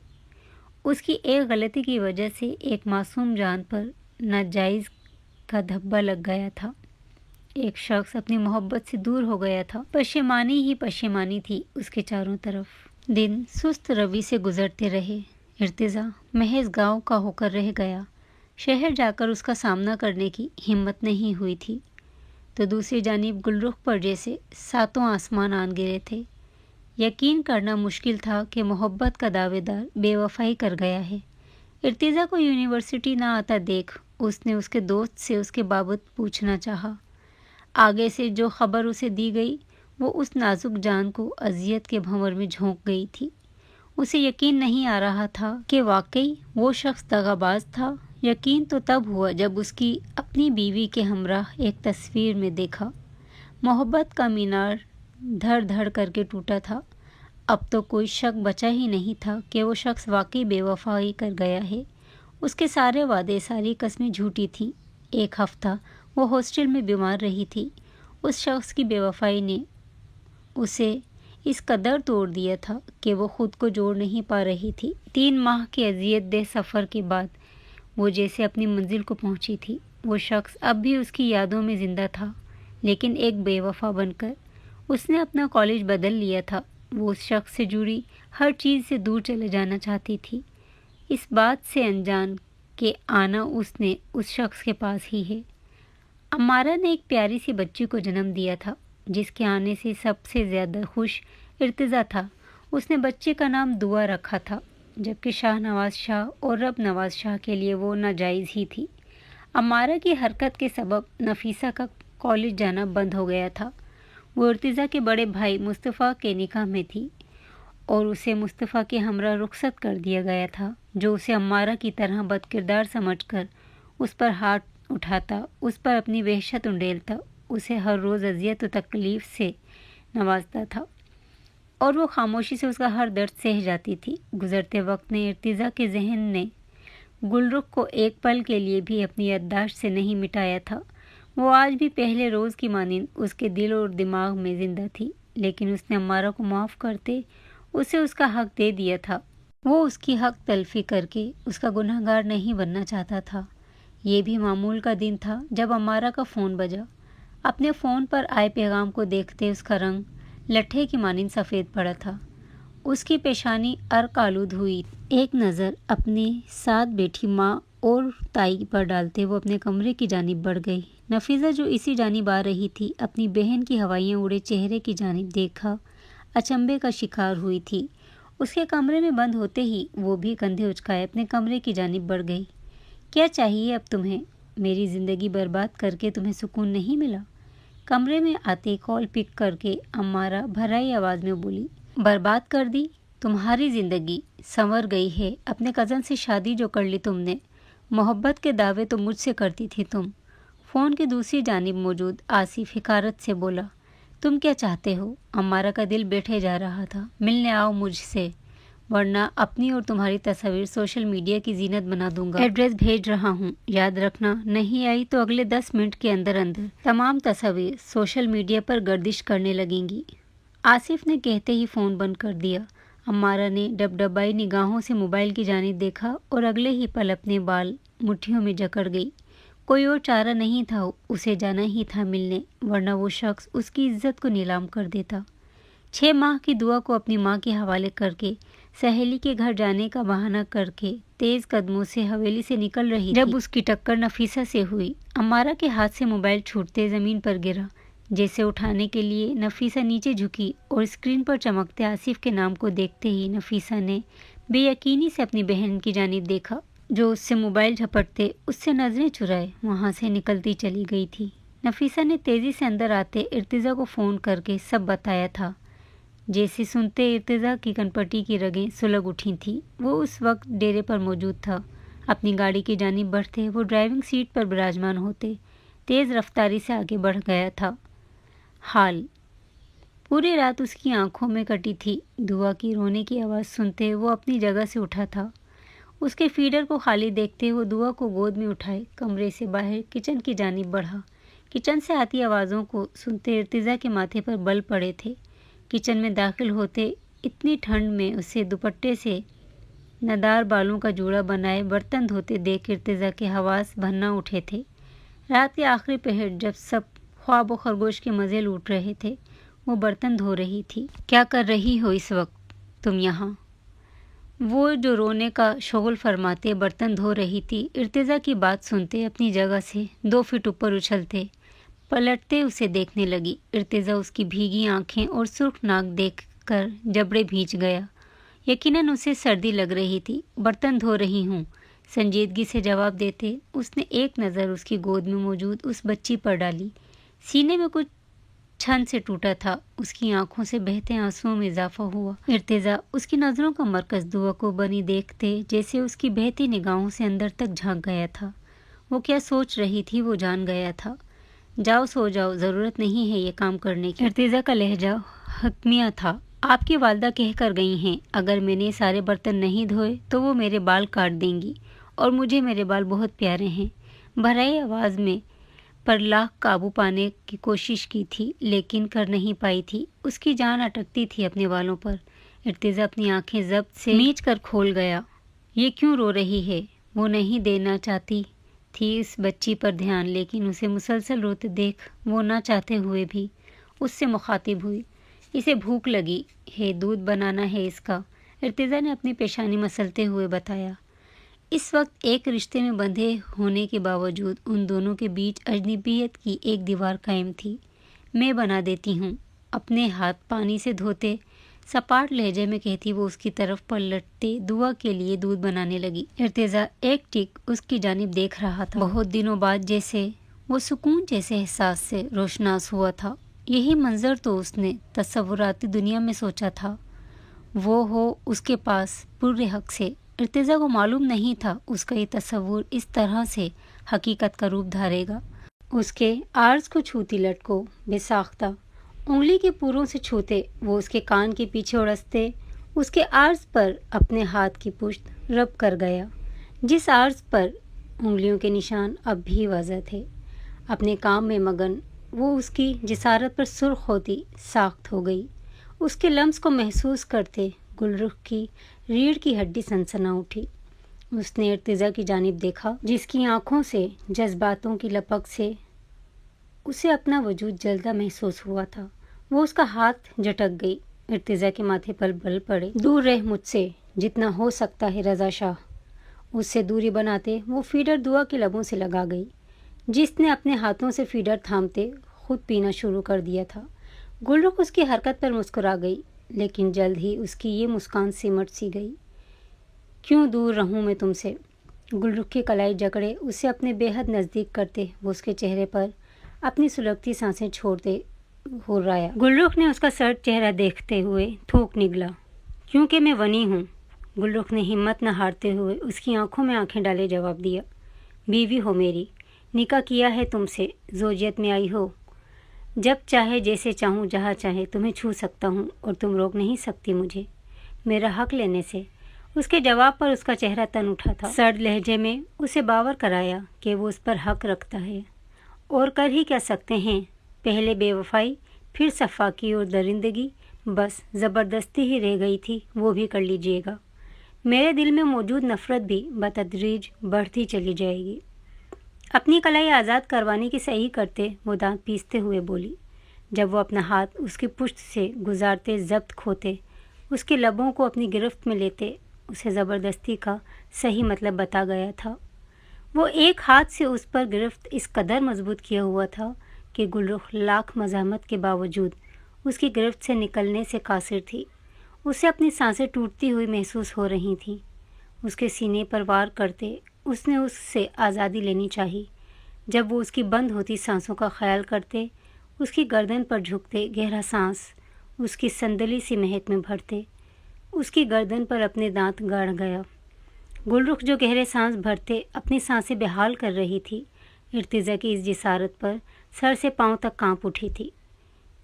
اس کی ایک غلطی کی وجہ سے ایک معصوم جان پر ناجائز کا دھبہ لگ گیا تھا۔ ایک شخص اپنی محبت سے دور ہو گیا تھا۔ پشیمانی ہی پشیمانی تھی اس کے چاروں طرف۔ دن سست روی سے گزرتے رہے۔ ارتضیٰ محض گاؤں کا ہو کر رہ گیا۔ شہر جا کر اس کا سامنا کرنے کی ہمت نہیں ہوئی تھی، تو دوسری جانب گلرخ پر جیسے ساتوں آسمان آن گرے تھے۔ یقین کرنا مشکل تھا کہ محبت کا دعوے دار بے وفائی کر گیا ہے۔ ارتضیٰ کو یونیورسٹی نہ آتا دیکھ اس نے اس کے دوست سے اس کے بابت پوچھنا چاہا۔ آگے سے جو خبر اسے دی گئی وہ اس نازک جان کو اذیت کے بھنور میں جھونک گئی تھی۔ اسے یقین نہیں آ رہا تھا کہ واقعی وہ شخص دغا باز تھا۔ یقین تو تب ہوا جب اس کی اپنی بیوی کے ہمراہ ایک تصویر میں دیکھا۔ محبت کا مینار دھڑ دھڑ کر کے ٹوٹا تھا۔ اب تو کوئی شک بچا ہی نہیں تھا کہ وہ شخص واقعی بے وفائی کر گیا ہے۔ اس کے سارے وعدے، ساری قسمیں جھوٹی تھیں۔ ایک ہفتہ وہ ہاسٹل میں بیمار رہی تھی۔ اس شخص کی بے وفائی نے اسے اس قدر توڑ دیا تھا کہ وہ خود کو جوڑ نہیں پا رہی تھی۔ 3 ماہ کے اذیت دہ سفر کے بعد وہ جیسے اپنی منزل کو پہنچی تھی۔ وہ شخص اب بھی اس کی یادوں میں زندہ تھا، لیکن ایک بے وفا بن کر۔ اس نے اپنا کالج بدل لیا تھا۔ وہ اس شخص سے جڑی ہر چیز سے دور چلے جانا چاہتی تھی، اس بات سے انجان کہ آنا اس نے اس شخص کے پاس ہی ہے۔ عمارہ نے ایک پیاری سی بچی کو جنم دیا تھا، جس کے آنے سے سب سے زیادہ خوش ارتضیٰ تھا۔ اس نے بچے کا نام دعا رکھا تھا، جبکہ شاہ نواز شاہ اور رب نواز شاہ کے لیے وہ ناجائز ہی تھی۔ عمارہ کی حرکت کے سبب نفیسہ کا کالج جانا بند ہو گیا تھا۔ وہ ارتضیٰ کے بڑے بھائی مصطفیٰ کے نکاح میں تھی، اور اسے مصطفیٰ کے ہمراہ رخصت کر دیا گیا تھا، جو اسے عمارہ کی طرح بد کردار سمجھ کر اس پر ہاتھ اٹھاتا، اس پر اپنی وحشت انڈیلتا، اسے ہر روز اذیت و تکلیف سے نوازتا تھا، اور وہ خاموشی سے اس کا ہر درد سہ جاتی تھی۔ گزرتے وقت نے ارتضیٰ کے ذہن نے گلرخ کو ایک پل کے لیے بھی اپنی یادداشت سے نہیں مٹایا تھا۔ وہ آج بھی پہلے روز کی مانند اس کے دل اور دماغ میں زندہ تھی، لیکن اس نے عمارہ کو معاف کرتے اسے اس کا حق دے دیا تھا۔ وہ اس کی حق تلفی کر کے اس کا گناہ گار نہیں بننا چاہتا تھا۔ یہ بھی معمول کا دن تھا جب عمارہ کا فون بجا۔ اپنے فون پر آئے پیغام کو دیکھتے اس کا رنگ لٹھے کی مانند سفید پڑا تھا۔ اس کی پیشانی عرق آلود ہوئی۔ ایک نظر اپنے ساتھ بیٹھی ماں اور تائی پر ڈالتے وہ اپنے کمرے کی جانب بڑھ گئی۔ نفیسہ جو اسی جانب آ رہی تھی، اپنی بہن کی ہوائیاں اڑے چہرے کی جانب دیکھا اچنبھے کا شکار ہوئی تھی۔ اس کے کمرے میں بند ہوتے ہی وہ بھی کندھے اچکائے اپنے کمرے کی جانب بڑھ گئی۔ کیا چاہیے اب تمہیں؟ میری زندگی برباد کر کے تمہیں سکون نہیں ملا؟ کمرے میں آتے کال پک کر کے عمارہ بھرائی آواز میں بولی۔ برباد کر دی؟ تمہاری زندگی سنور گئی ہے۔ اپنے کزن سے شادی جو کر لی تم نے، محبت کے دعوے تو مجھ سے کرتی تھی تم۔ فون کی دوسری جانب موجود آصف حقارت سے بولا۔ تم کیا چاہتے ہو؟ عمارہ کا دل بیٹھے جا رہا تھا۔ ملنے آؤ مجھ سے، ورنہ اپنی اور تمہاری تصاویر سوشل میڈیا کی زینت بنا دوں گا۔ ایڈریس بھیج رہا ہوں، یاد رکھنا، نہیں آئی تو اگلے 10 منٹ کے اندر تمام تصاویر سوشل میڈیا پر گردش کرنے لگیں گی۔ آصف نے کہتے ہی فون بند کر دیا۔ امارہ نے ڈبڈبائی نگاہوں سے موبائل کی جانب دیکھا اور اگلے ہی پل اپنے بال مٹھیوں میں جکڑ گئی۔ کوئی اور چارہ نہیں تھا، اسے جانا ہی تھا ملنے، ورنہ وہ شخص اس کی عزت کو نیلام کر دیتا۔ 6 ماہ کی دعا کو اپنی ماں کے حوالے کر کے سہیلی کے گھر جانے کا بہانہ کر کے تیز قدموں سے حویلی سے نکل رہی تھی، جب اس کی ٹکر نفیسہ سے ہوئی۔ امارہ کے ہاتھ سے موبائل چھوٹتے زمین پر گرا۔ جیسے اٹھانے کے لیے نفیسہ نیچے جھکی اور اسکرین پر چمکتے آصف کے نام کو دیکھتے ہی نفیسہ نے بے یقینی سے اپنی بہن کی جانب دیکھا، جو اس سے موبائل جھپٹتے اس سے نظریں چرائے وہاں سے نکلتی چلی گئی تھی۔ نفیسہ نے تیزی سے اندر آتے ارتضیٰ کو فون کر کے سب بتایا تھا۔ جیسے سنتے ارتضیٰ کی کنپٹی کی رگیں سلگ اٹھی تھیں۔ وہ اس وقت ڈیرے پر موجود تھا۔ اپنی گاڑی کی جانب بڑھتے وہ ڈرائیونگ سیٹ پر براجمان ہوتے تیز رفتاری سے آگے بڑھ گیا تھا۔ حال پوری رات اس کی آنکھوں میں کٹی تھی۔ دعا کی رونے کی آواز سنتے وہ اپنی جگہ سے اٹھا تھا۔ اس کے فیڈر کو خالی دیکھتے وہ دعا کو گود میں اٹھائے کمرے سے باہر کچن کی جانب بڑھا۔ کچن سے آتی آوازوں کو سنتے ارتضیٰ کے ماتھے پر بل پڑے تھے۔ کچن میں داخل ہوتے اتنی ٹھنڈ میں اسے دوپٹے سے ندار بالوں کا جوڑا بنائے برتن دھوتے دیکھ ارتضیٰ کے حواس بھننا اٹھے تھے۔ رات کے آخری پہر جب سب خواب و خرگوش کے مزے لوٹ رہے تھے، وہ برتن دھو رہی تھی۔ کیا کر رہی ہو اس وقت تم یہاں؟ وہ جو رونے کا شغل فرماتے برتن دھو رہی تھی، ارتضیٰ کی بات سنتے اپنی جگہ سے 2 فٹ اوپر اچھلتے پلٹتے اسے دیکھنے لگی۔ ارتضیٰ اس کی بھیگی آنکھیں اور سرخ ناک دیکھ کر جبڑے بھیج گیا۔ یقیناً اسے سردی لگ رہی تھی۔ برتن دھو رہی ہوں، سنجیدگی سے جواب دیتے اس نے ایک نظر اس کی گود میں موجود اس بچی پر ڈالی۔ سینے میں کچھ چھن سے ٹوٹا تھا۔ اس کی آنکھوں سے بہتے آنسوؤں میں اضافہ ہوا۔ ارتضیٰ اس کی نظروں کا مرکز دعا کو بنی دیکھتے جیسے اس کی بہتی نگاہوں سے اندر تک جھانک گیا تھا۔ وہ کیا سوچ رہی تھی وہ جان گیا تھا۔ جاؤ سو جاؤ، ضرورت نہیں ہے یہ کام کرنے کی۔ ارتضیٰ کا لہجہ حتمیہ تھا۔ آپ کی والدہ کہہ کر گئی ہیں اگر میں نے سارے برتن نہیں دھوئے تو وہ میرے بال کاٹ دیں گی، اور مجھے میرے بال بہت پیارے ہیں۔ بھرائی آواز میں پر لاکھ قابو پانے کی کوشش کی تھی لیکن کر نہیں پائی تھی۔ اس کی جان اٹکتی تھی اپنے بالوں پر۔ ارتضیٰ اپنی آنکھیں ضبط سے میچ کر کھول گیا۔ یہ کیوں رو رہی ہے؟ وہ نہیں دینا چاہتی تھی اس بچی پر دھیان، لیکن اسے مسلسل روتے دیکھ وہ نہ چاہتے ہوئے بھی اس سے مخاطب ہوئی۔ اسے بھوک لگی ہے، دودھ بنانا ہے اس کا، ارتضیٰ نے اپنی پیشانی مسلتے ہوئے بتایا۔ اس وقت ایک رشتے میں بندھے ہونے کے باوجود ان دونوں کے بیچ اجنبیت کی ایک دیوار قائم تھی۔ میں بنا دیتی ہوں، اپنے ہاتھ پانی سے دھوتے سپاٹ لہجے میں کہتی وہ اس کی طرف پلٹتے دعا کے لیے دودھ بنانے لگی۔ ارتضیٰ ایک ٹک اس کی جانب دیکھ رہا تھا۔ بہت دنوں بعد جیسے وہ سکون جیسے احساس سے روشناس ہوا تھا۔ یہی منظر تو اس نے تصوراتی دنیا میں سوچا تھا وہ ہو اس کے پاس پر حق سے۔ ارتضیٰ کو معلوم نہیں تھا اس کا یہ تصور اس طرح سے حقیقت کا روپ دھارے گا۔ اس کے عارض کو چھوتی لٹکو بے ساختہ انگلی کے پوروں سے چھوتے وہ اس کے کان کے پیچھے اڑستے اس کے عارض پر اپنے ہاتھ کی پشت رب کر گیا، جس عارض پر انگلیوں کے نشان اب بھی واضح تھے۔ اپنے کام میں مگن وہ اس کی جسارت پر سرخ ہوتی ساخت ہو گئی۔ اس کے لمس کو محسوس کرتے گلرخ کی ریڑھ کی ہڈی سنسنا اٹھی۔ اس نے ارتضیٰ کی جانب دیکھا جس کی آنکھوں سے جذباتوں کی لپک سے اسے اپنا وجود جلدا محسوس ہوا تھا۔ وہ اس کا ہاتھ جھٹک گئی۔ ارتضیٰ کے ماتھے پر بل پڑے۔ دور رہ مجھ سے جتنا ہو سکتا ہے رضا شاہ۔ اس سے دوری بناتے وہ فیڈر دعا کے لبوں سے لگا گئی، جس نے اپنے ہاتھوں سے فیڈر تھامتے خود پینا شروع کر دیا تھا۔ گلرخ اس کی حرکت پر مسکرا گئی، لیکن جلد ہی اس کی یہ مسکان سمٹ سی گئی۔ کیوں دور رہوں میں تم سے؟ گلرخ کی کلائی جکڑے اسے اپنے بے حد نزدیک کرتے وہ اس کے چہرے پر اپنی سلگتی سانسیں چھوڑتے ہرایا۔ گلرخ نے اس کا سرد چہرہ دیکھتے ہوئے تھوک نگلا۔ کیونکہ میں ونی ہوں۔ گلرخ نے ہمت نہ ہارتے ہوئے اس کی آنکھوں میں آنکھیں ڈالے جواب دیا۔ بیوی ہو میری، نکاح کیا ہے تم سے، زوجیت میں آئی ہو۔ جب چاہے جیسے چاہوں جہاں چاہے تمہیں چھو سکتا ہوں اور تم روک نہیں سکتی مجھے۔ میرا حق لینے سے؟ اس کے جواب پر اس کا چہرہ تن اٹھا تھا۔ سرد لہجے میں اسے باور کرایا کہ وہ اس پر حق رکھتا ہے، اور کر ہی کیا سکتے ہیں؟ پہلے بے وفائی، پھر صفاقی اور درندگی، بس زبردستی ہی رہ گئی تھی، وہ بھی کر لیجیے گا۔ میرے دل میں موجود نفرت بھی بتدریج بڑھتی چلی جائے گی۔ اپنی کلائی آزاد کروانے کی صحیح کرتے وہ دانت پیستے ہوئے بولی۔ جب وہ اپنا ہاتھ اس کی پشت سے گزارتے ضبط کھوتے، اس کے لبوں کو اپنی گرفت میں لیتے، اسے زبردستی کا صحیح مطلب بتا گیا تھا۔ وہ ایک ہاتھ سے اس پر گرفت اس قدر مضبوط کیا ہوا تھا کہ گلرخ لاکھ مزاحمت کے باوجود اس کی گرفت سے نکلنے سے قاصر تھی۔ اسے اپنی سانسیں ٹوٹتی ہوئی محسوس ہو رہی تھیں۔ اس کے سینے پر وار کرتے اس نے اس سے آزادی لینی چاہی۔ جب وہ اس کی بند ہوتی سانسوں کا خیال کرتے، اس کی گردن پر جھکتے گہرا سانس اس کی سندلی سی مہک میں بھرتے، اس کی گردن پر اپنے دانت گاڑ گیا۔ گلرخ جو گہرے سانس بھرتے اپنی سانسیں بحال کر رہی تھی، ارتضا کی اس جسارت پر سر سے پاؤں تک کانپ اٹھی تھی۔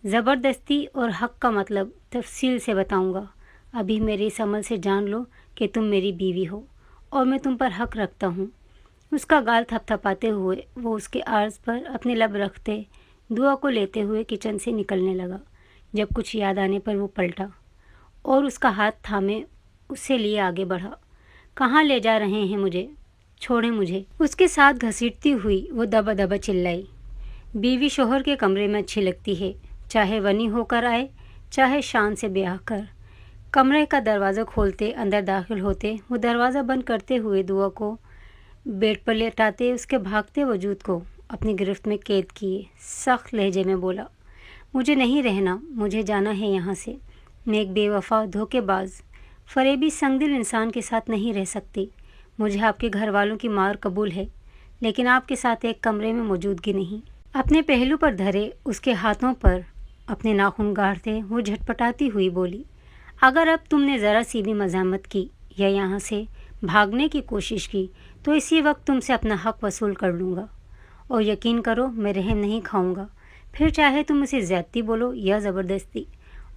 زبردستی اور حق کا مطلب تفصیل سے بتاؤں گا، ابھی میرے اس عمل سے جان لو کہ تم میری بیوی ہو اور میں تم پر حق رکھتا ہوں۔ اس کا گال تھپ تھپاتے ہوئے وہ اس کے عرض پر اپنے لب رکھتے دعا کو لیتے ہوئے کچن سے نکلنے لگا۔ جب کچھ یاد آنے پر وہ پلٹا اور اس کا ہاتھ تھامے اسے لیے آگے بڑھا۔ کہاں لے جا رہے ہیں مجھے؟ چھوڑیں مجھے۔ اس کے ساتھ گھسیٹتی ہوئی وہ دبا دبا چلائی۔ بیوی شوہر کے کمرے میں اچھی لگتی ہے، چاہے غنی ہو کر آئے، چاہے شان سے بیاہ کر۔ کمرے کا دروازہ کھولتے اندر داخل ہوتے وہ دروازہ بند کرتے ہوئے دعا کو بیڈ پر لیٹاتے اس کے بھاگتے وجود کو اپنی گرفت میں قید کیے سخت لہجے میں بولا، مجھے نہیں رہنا، مجھے جانا ہے یہاں سے۔ میں ایک بے وفا، دھوکے باز، فریبی، سنگ دل انسان کے ساتھ نہیں رہ سکتی۔ مجھے آپ کے گھر والوں کی مار قبول ہے، لیکن آپ کے ساتھ ایک کمرے میں موجودگی نہیں۔ اپنے پہلو پر دھرے اس کے ہاتھوں پر اپنے ناخن گاڑتے وہ جھٹپٹاتی ہوئی بولی، اگر اب تم نے ذرا سی بھی مزاحمت کی یا یہاں سے بھاگنے کی کوشش کی تو اسی وقت تم سے اپنا حق وصول کر لوں گا، اور یقین کرو میں رحم نہیں کھاؤں گا، پھر چاہے تم اسے زیادتی بولو یا زبردستی۔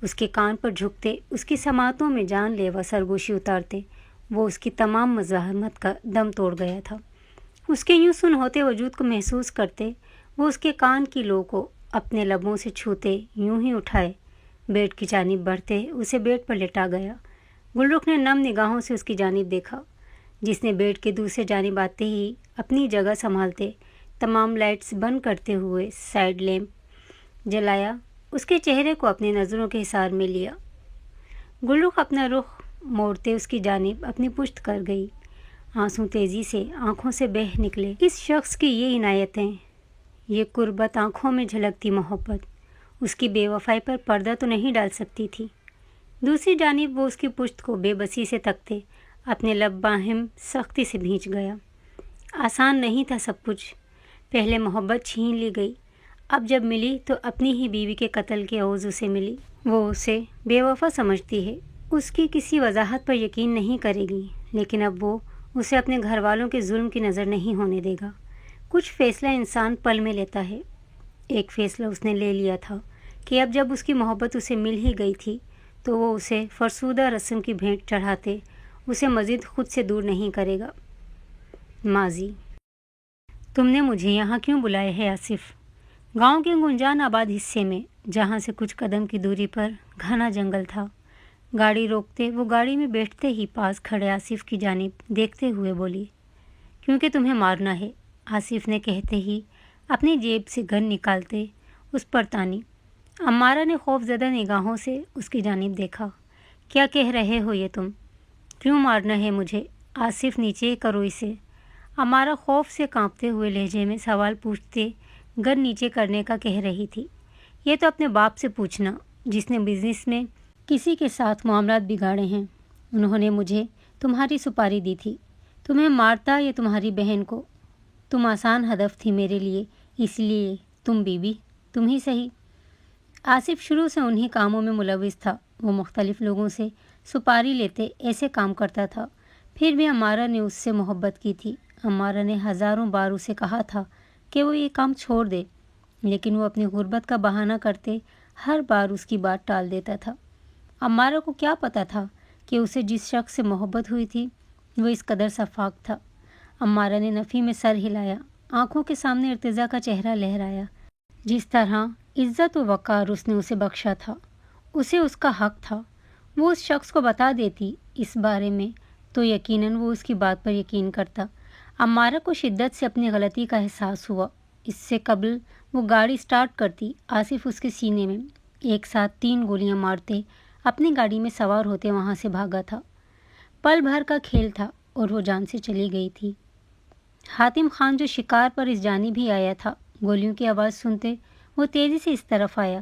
اس کے کان پر جھکتے اس کی سماعتوں میں جان لیوا سرگوشی اتارتے وہ اس کی تمام مزاحمت کا دم توڑ گیا تھا۔ اس کے یوں سن ہوتے وجود کو محسوس کرتے وہ اس کے کان کی لو کو اپنے لبوں سے چھوتے یوں ہی اٹھائے بیڈ کی جانب بڑھتے اسے بیڈ پر لٹا گیا۔ گلرخ نے نم نگاہوں سے اس کی جانب دیکھا، جس نے بیڈ کے دوسرے جانب آتے ہی اپنی جگہ سنبھالتے تمام لائٹس بند کرتے ہوئے سائیڈ لیمپ جلایا، اس کے چہرے کو اپنی نظروں کے حصار میں لیا۔ گلرخ اپنا رخ موڑتے اس کی جانب اپنی پشت کر گئی۔ آنسو تیزی سے آنکھوں سے بہہ نکلے۔ اس شخص کی یہ عنایتیں، یہ قربت، آنکھوں میں جھلکتی محبت اس کی بے وفائی پر پردہ تو نہیں ڈال سکتی تھی۔ دوسری جانب وہ اس کی پشت کو بے بسی سے تکتے اپنے لب باہم سختی سے بھینچ گیا۔ آسان نہیں تھا سب کچھ۔ پہلے محبت چھین لی گئی، اب جب ملی تو اپنی ہی بیوی کے قتل کے عوض اسے ملی۔ وہ اسے بے وفا سمجھتی ہے، اس کی کسی وضاحت پر یقین نہیں کرے گی، لیکن اب وہ اسے اپنے گھر والوں کے ظلم کی نظر نہیں ہونے دے گا۔ کچھ فیصلہ انسان پل میں لیتا ہے۔ ایک فیصلہ اس نے لے لیا تھا کہ اب جب اس کی محبت اسے مل ہی گئی تھی تو وہ اسے فرسودہ رسم کی بھیٹ چڑھاتے اسے مزید خود سے دور نہیں کرے گا۔ ماضی: تم نے مجھے یہاں کیوں بلایا ہے آصف؟ گاؤں کے گنجان آباد حصے میں، جہاں سے کچھ قدم کی دوری پر گھنا جنگل تھا۔ گاڑی روکتے وہ گاڑی میں بیٹھتے ہی پاس کھڑے آصف کی جانب دیکھتے ہوئے بولی، کیونکہ تمہیں مارنا ہے۔ آصف نے کہتے ہی اپنی جیب سے گن نکالتے اس پر تانی۔ امارہ نے خوف زدہ نگاہوں سے اس کی جانب دیکھا۔ کیا کہہ رہے ہو یہ تم؟ کیوں مارنا ہے مجھے؟ آصف نیچے کرو اسے۔ امارہ خوف سے کانپتے ہوئے لہجے میں سوال پوچھتے گن نیچے کرنے کا کہہ رہی تھی۔ یہ تو اپنے باپ سے پوچھنا، جس نے بزنس میں کسی کے ساتھ معاملات بگاڑے ہیں۔ انہوں نے مجھے تمہاری سپاری دی تھی، تمہیں مارتا یا تمہاری بہن کو؟ تم آسان ہدف تھی میرے لیے، اس لیے تم بیوی، تم ہی صحیح۔ آصف شروع سے انہی کاموں میں ملوث تھا۔ وہ مختلف لوگوں سے سپاری لیتے ایسے کام کرتا تھا۔ پھر بھی امارہ نے اس سے محبت کی تھی۔ امارہ نے ہزاروں بار اسے کہا تھا کہ وہ یہ کام چھوڑ دے، لیکن وہ اپنی غربت کا بہانہ کرتے ہر بار اس کی بات ٹال دیتا تھا۔ امارہ کو کیا پتہ تھا کہ اسے جس شخص سے محبت ہوئی تھی وہ اس قدر شفاف تھا۔ عمارہ نے نفی میں سر ہلایا، آنکھوں کے سامنے ارتضیٰ کا چہرہ لہرایا۔ جس طرح عزت و وقار اس نے اسے بخشا تھا، اسے اس کا حق تھا۔ وہ اس شخص کو بتا دیتی اس بارے میں تو یقیناً وہ اس کی بات پر یقین کرتا۔ عمارہ کو شدت سے اپنی غلطی کا احساس ہوا۔ اس سے قبل وہ گاڑی سٹارٹ کرتی، آصف اس کے سینے میں ایک ساتھ 3 گولیاں مارتے اپنی گاڑی میں سوار ہوتے وہاں سے بھاگا تھا۔ پل بھر کا کھیل تھا اور وہ جان سے چلی گئی تھی۔ حاتم خان جو شکار پر اس جانب ہی آیا تھا، گولیوں کی آواز سنتے وہ تیزی سے اس طرف آیا۔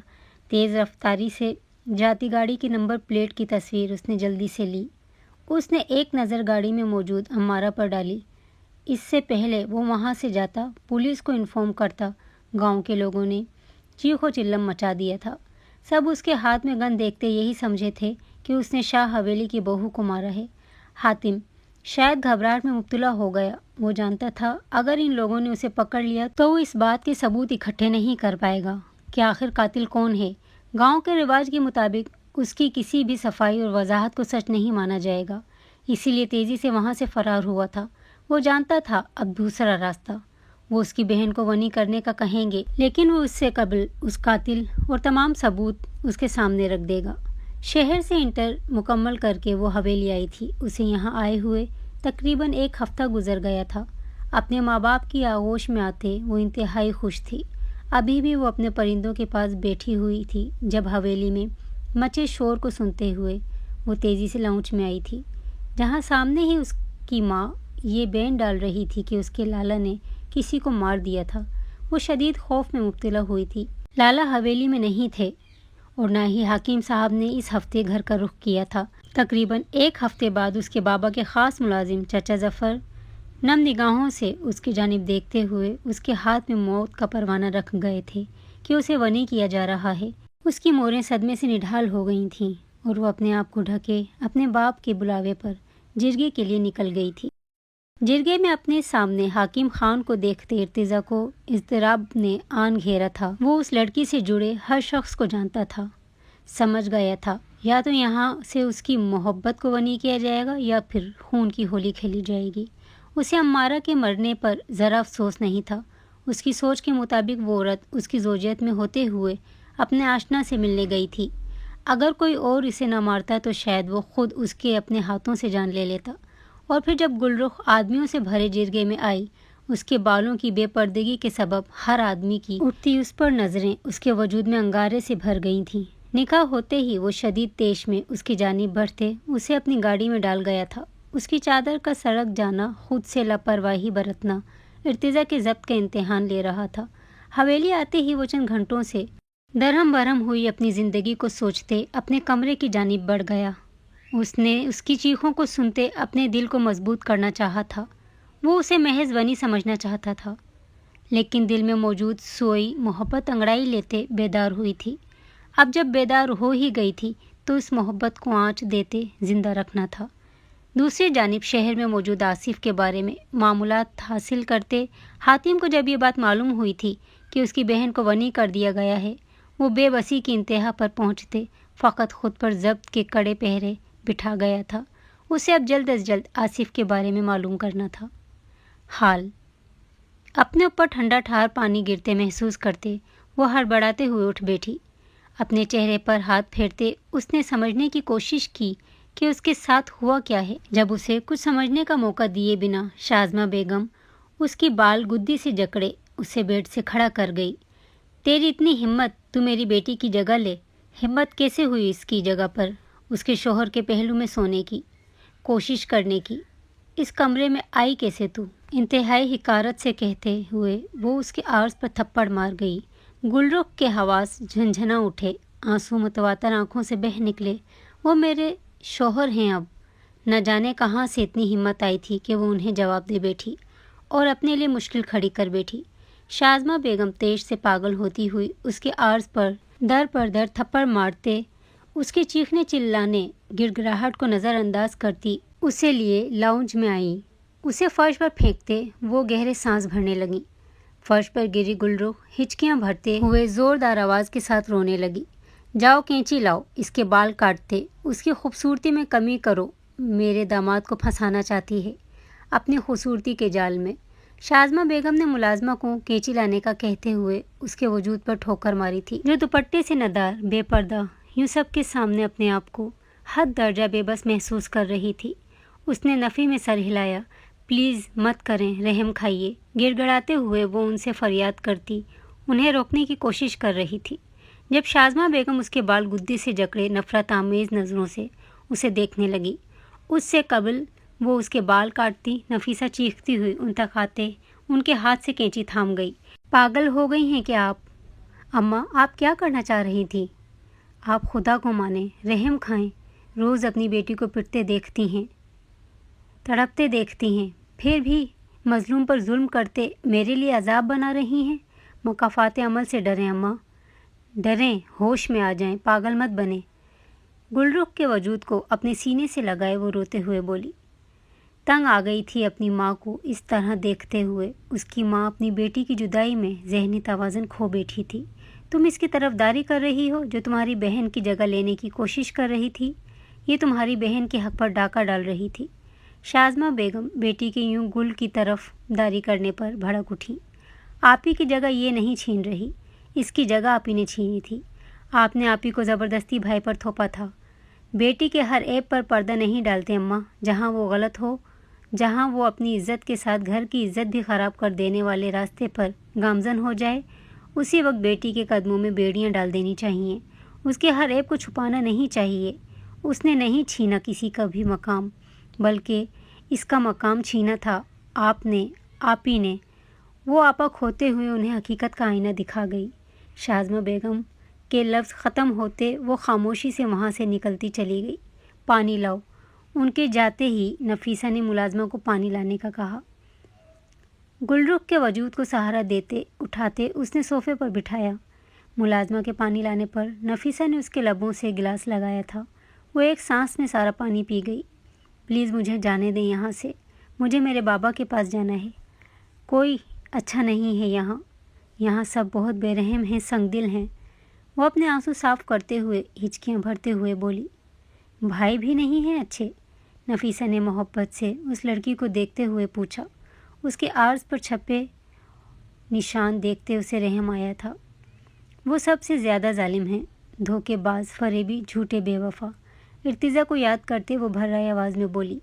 تیز رفتاری سے جاتی گاڑی کی نمبر پلیٹ کی تصویر اس نے جلدی سے لی۔ اس نے ایک نظر گاڑی میں موجود عمارہ پر ڈالی۔ اس سے پہلے وہ وہاں سے جاتا پولیس کو انفارم کرتا، گاؤں کے لوگوں نے چیخ و چلم مچا دیا تھا۔ سب اس کے ہاتھ میں گن دیکھتے یہی سمجھے تھے کہ اس نے شاہ حویلی کی بہو کو مارا ہے۔ حاتم شاید گھبراہٹ میں مبتلا ہو گیا۔ وہ جانتا تھا اگر ان لوگوں نے اسے پکڑ لیا تو وہ اس بات کے ثبوت اکٹھے نہیں کر پائے گا کہ آخر قاتل کون ہے۔ گاؤں کے رواج کے مطابق اس کی کسی بھی صفائی اور وضاحت کو سچ نہیں مانا جائے گا، اسی لیے تیزی سے وہاں سے فرار ہوا تھا۔ وہ جانتا تھا اب دوسرا راستہ، وہ اس کی بہن کو ونی کرنے کا کہیں گے، لیکن وہ اس سے قبل اس قاتل اور تمام ثبوت اس کے سامنے رکھ دے گا۔ شہر سے انٹر مکمل کر کے وہ حویلی آئی تھی۔ اسے یہاں آئے ہوئے تقریباً 1 ہفتہ گزر گیا تھا۔ اپنے ماں باپ کی آغوش میں آتے وہ انتہائی خوش تھی۔ ابھی بھی وہ اپنے پرندوں کے پاس بیٹھی ہوئی تھی جب حویلی میں مچے شور کو سنتے ہوئے وہ تیزی سے لاؤنج میں آئی تھی، جہاں سامنے ہی اس کی ماں یہ بین ڈال رہی تھی کہ اس کے لالا نے کسی کو مار دیا تھا۔ وہ شدید خوف میں مبتلا ہوئی تھی۔ لالا حویلی میں نہیں تھے اور نہ ہی حکیم صاحب نے اس ہفتے گھر کا رخ کیا تھا۔ تقریباً 1 ہفتے بعد اس کے بابا کے خاص ملازم چچا ظفر نم نگاہوں سے اس کی جانب دیکھتے ہوئے اس کے ہاتھ میں موت کا پروانہ رکھ گئے تھے کہ اسے ونی کیا جا رہا ہے۔ اس کی موریں صدمے سے نڈھال ہو گئی تھیں اور وہ اپنے آپ کو ڈھکے اپنے باپ کے بلاوے پر جرگے کے لیے نکل گئی تھی۔ جرگے میں اپنے سامنے حکیم خان کو دیکھتے ارتضیٰ کو اضطراب نے آن گھیرا تھا۔ وہ اس لڑکی سے جڑے ہر شخص کو جانتا تھا، سمجھ گیا تھا یا تو یہاں سے اس کی محبت کو ونی کیا جائے گا یا پھر خون کی ہولی کھیلی جائے گی۔ اسے عمارہ کے مرنے پر ذرا افسوس نہیں تھا۔ اس کی سوچ کے مطابق وہ عورت اس کی زوجیت میں ہوتے ہوئے اپنے آشنا سے ملنے گئی تھی۔ اگر کوئی اور اسے نہ مارتا تو شاید وہ خود اس کے اپنے ہاتھوں سے جان لے لیتا۔ اور پھر جب گلرخ آدمیوں سے بھرے جرگے میں آئی، اس کے بالوں کی بے پردگی کے سبب ہر آدمی کی اٹھتی اس پر نظریں اس کے وجود میں انگارے سے بھر گئی تھیں۔ نکاح ہوتے ہی وہ شدید تیش میں اس کی جانب بڑھتے اسے اپنی گاڑی میں ڈال گیا تھا۔ اس کی چادر کا سڑک جانا، خود سے لاپرواہی برتنا ارتضیٰ کے ضبط کا امتحان لے رہا تھا۔ حویلی آتے ہی وہ چند گھنٹوں سے درہم برہم ہوئی اپنی زندگی کو سوچتے اپنے کمرے کی جانب بڑھ گیا۔ اس نے اس کی چیخوں کو سنتے اپنے دل کو مضبوط کرنا چاہا تھا۔ وہ اسے محض ونی سمجھنا چاہتا تھا، لیکن دل میں موجود سوئی محبت انگڑائی لیتے بیدار ہوئی تھی۔ اب جب بیدار ہو ہی گئی تھی تو اس محبت کو آنچ دیتے زندہ رکھنا تھا۔ دوسری جانب شہر میں موجود آصف کے بارے میں معلومات حاصل کرتے حاتم کو جب یہ بات معلوم ہوئی تھی کہ اس کی بہن کو ونی کر دیا گیا ہے، وہ بے بسی کی انتہا پر پہنچتے فقط خود پر ضبط کے کڑے پہرے بٹھا گیا تھا۔ اسے اب جلد از جلد آصف کے بارے میں معلوم کرنا تھا۔ حال اپنے اوپر ٹھنڈا ٹھار پانی گرتے محسوس کرتے وہ ہڑبڑاتے ہوئے اٹھ بیٹھی۔ اپنے چہرے پر ہاتھ پھیرتے اس نے سمجھنے کی کوشش کی کہ اس کے ساتھ ہوا کیا ہے۔ جب اسے کچھ سمجھنے کا موقع دیے بنا شازمہ بیگم اس کی بال گدی سے جکڑے اسے بیڈ سے کھڑا کر گئی۔ تیری اتنی ہمت، تو میری بیٹی کی جگہ لے۔ ہمت کیسے ہوئی اس کی جگہ پر اس کے شوہر کے پہلو میں سونے کی، کوشش کرنے کی؟ اس کمرے میں آئی کیسے تو؟ انتہائی حقارت سے کہتے ہوئے وہ اس کے عارض پر تھپڑ مار گئی۔ گلرخ کے حواس جھنجھنا اٹھے، آنسو متواتر آنکھوں سے بہہ نکلے۔ وہ میرے شوہر ہیں، اب نہ جانے کہاں سے اتنی ہمت آئی تھی کہ وہ انہیں جواب دے بیٹھی اور اپنے لیے مشکل کھڑی کر بیٹھی۔ شازمہ بیگم تیش سے پاگل ہوتی ہوئی اس کے عارض پر در تھپڑ مارتے، اس کے چیخنے چلانے گڑ گڑاہٹ کو نظر انداز کرتی اسے لیے لاؤنج میں آئیں۔ اسے فرش پر پھینکتے وہ گہرے سانس بھرنے لگیں۔ فرش پر گری گلرخ ہچکیاں بھرتے ہوئے زوردار آواز کے ساتھ رونے لگی۔ جاؤ کینچی لاؤ، اس کے بال کاٹتے، اس کی خوبصورتی میں کمی کرو، میرے داماد کو پھنسانا چاہتی ہے اپنی خوبصورتی کے جال میں۔ شازمہ بیگم نے ملازمہ کو کینچی لانے کا کہتے ہوئے اس کے وجود پر ٹھوکر ماری تھی، جو دوپٹے سے ندار، بے پردہ، یوں سب کے سامنے اپنے آپ کو حد درجہ بے بس محسوس کر رہی تھی۔ اس نے نفی میں سر ہلایا۔ پلیز مت کریں، رحم کھائیے۔ گڑ گڑاتے ہوئے وہ ان سے فریاد کرتی، انہیں روکنے کی کوشش کر رہی تھی، جب شازمہ بیگم اس کے بال گدے سے جکڑے نفرت آمیز نظروں سے اسے دیکھنے لگی۔ اس سے قبل وہ اس کے بال کاٹتی، نفیسہ چیختی ہوئی ان تک آتے ان کے ہاتھ سے کینچی تھام گئی۔ پاگل ہو گئی ہیں کیا آپ؟ اماں، آپ کیا کرنا چاہ رہی تھی؟ آپ خدا کو مانیں، رحم کھائیں۔ روز اپنی بیٹی کو پٹتے دیکھتی ہیں، تڑپتے دیکھتی ہیں، پھر بھی مظلوم پر ظلم کرتے میرے لیے عذاب بنا رہی ہیں۔ مکافات عمل سے ڈریں اماں، ڈریں، ہوش میں آ جائیں، پاگل مت بنیں۔ گل رخ کے وجود کو اپنے سینے سے لگائے وہ روتے ہوئے بولی۔ تنگ آ گئی تھی اپنی ماں کو اس طرح دیکھتے ہوئے۔ اس کی ماں اپنی بیٹی کی جدائی میں ذہنی توازن کھو بیٹھی تھی۔ تم اس کی طرفداری کر رہی ہو جو تمہاری بہن کی جگہ لینے کی کوشش کر رہی تھی۔ یہ تمہاری بہن کے حق پر ڈاکہ ڈال رہی تھی۔ شازمہ بیگم بیٹی کے یوں گل کی طرف داری کرنے پر بھڑک اٹھی۔ آپی کی جگہ یہ نہیں چھین رہی، اس کی جگہ آپی نے چھینی تھی۔ آپ نے آپی کو زبردستی بھائی پر تھوپا تھا۔ بیٹی کے ہر عیب پر پردہ نہیں ڈالتے اماں، جہاں وہ غلط ہو، جہاں وہ اپنی عزت کے ساتھ گھر کی عزت بھی خراب کر دینے والے راستے پر گامزن ہو جائے، اسی وقت بیٹی کے قدموں میں بیڑیاں ڈال دینی چاہیے۔ اس کے ہر عیب کو چھپانا نہیں چاہیے۔ اس نے نہیں چھینا کسی کا بھی مقام، بلکہ اس کا مقام چھینا تھا آپ نے، آپی نے۔ وہ آپا کھوتے ہوئے انہیں حقیقت کا آئینہ دکھا گئی۔ شازمہ بیگم کے لفظ ختم ہوتے وہ خاموشی سے وہاں سے نکلتی چلی گئی۔ پانی لاؤ۔ ان کے جاتے ہی نفیسہ نے ملازمہ کو پانی لانے کا کہا۔ گل رخ کے وجود کو سہارا دیتے اٹھاتے اس نے صوفے پر بٹھایا۔ ملازمہ کے پانی لانے پر نفیسہ نے اس کے لبوں سے گلاس لگایا تھا۔ وہ ایک سانس میں سارا پانی پی گئی۔ پلیز مجھے جانے دیں یہاں سے، مجھے میرے بابا کے پاس جانا ہے۔ کوئی اچھا نہیں ہے یہاں، یہاں سب بہت بے رحم ہیں، سنگ دل ہیں۔ وہ اپنے آنسو صاف کرتے ہوئے ہچکیاں بھرتے ہوئے بولی۔ بھائی بھی نہیں ہیں اچھے؟ نفیسہ نے محبت سے اس لڑکی کو دیکھتے ہوئے پوچھا۔ اس کے عارض پر چھپے نشان دیکھتے اسے رحم آیا تھا۔ وہ سب سے زیادہ ظالم ہیں، دھوکے باز، فریبی، جھوٹے، بے وفا۔ ارتضیٰ کو یاد کرتے وہ بھرائے آواز میں بولی۔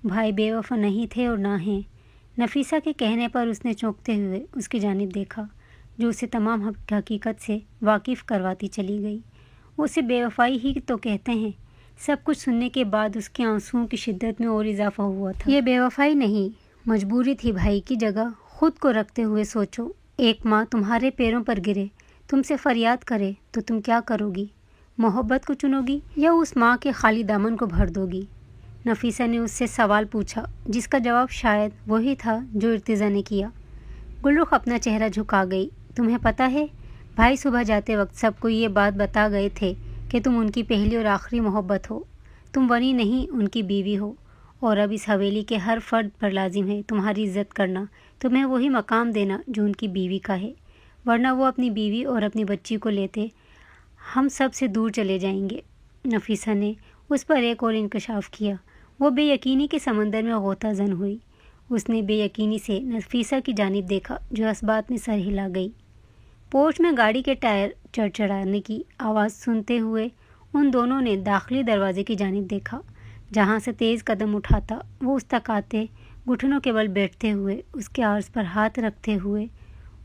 بھائی بے وفا نہیں تھے اور نہ ہیں۔ نفیسہ کے کہنے پر اس نے چونکتے ہوئے اس کی جانب دیکھا، جو اسے تمام حقیقت سے واقف کرواتی چلی گئی۔ اسے بے وفائی ہی تو کہتے ہیں۔ سب کچھ سننے کے بعد اس کے آنسوؤں کی شدت میں اور اضافہ ہوا تھا۔ یہ بے وفائی نہیں، مجبوری تھی۔ بھائی کی جگہ خود کو رکھتے ہوئے سوچو، ایک ماں تمہارے پیروں پر گرے، تم سے فریاد کرے تو تم کیا کرو گی؟ محبت کو چنو گی یا اس ماں کے خالی دامن کو بھر دو گی؟ نفیسہ نے اس سے سوال پوچھا جس کا جواب شاید وہی تھا جو ارتضیٰ نے کیا۔ گل رخ اپنا چہرہ جھکا گئی۔ تمہیں پتہ ہے، بھائی صبح جاتے وقت سب کو یہ بات بتا گئے تھے کہ تم ان کی پہلی اور آخری محبت ہو، تم ونی نہیں ان کی بیوی ہو، اور اب اس حویلی کے ہر فرد پر لازم ہے تمہاری عزت کرنا، تمہیں وہی مقام دینا جو ان کی بیوی کا ہے، ورنہ وہ اپنی بیوی اور اپنی بچی کو لیتے ہم سب سے دور چلے جائیں گے۔ نفیسہ نے اس پر ایک اور انکشاف کیا۔ وہ بے یقینی کے سمندر میں غوطہ زن ہوئی۔ اس نے بے یقینی سے نفیسہ کی جانب دیکھا جو اسبات میں سر ہلا گئی۔ پورچ میں گاڑی کے ٹائر چڑچڑانے کی آواز سنتے ہوئے ان دونوں نے داخلی دروازے کی جانب دیکھا، جہاں سے تیز قدم اٹھاتا وہ اس تک آتے، گھٹنوں کے بل بیٹھتے ہوئے، اس کے عارض پر ہاتھ رکھتے ہوئے،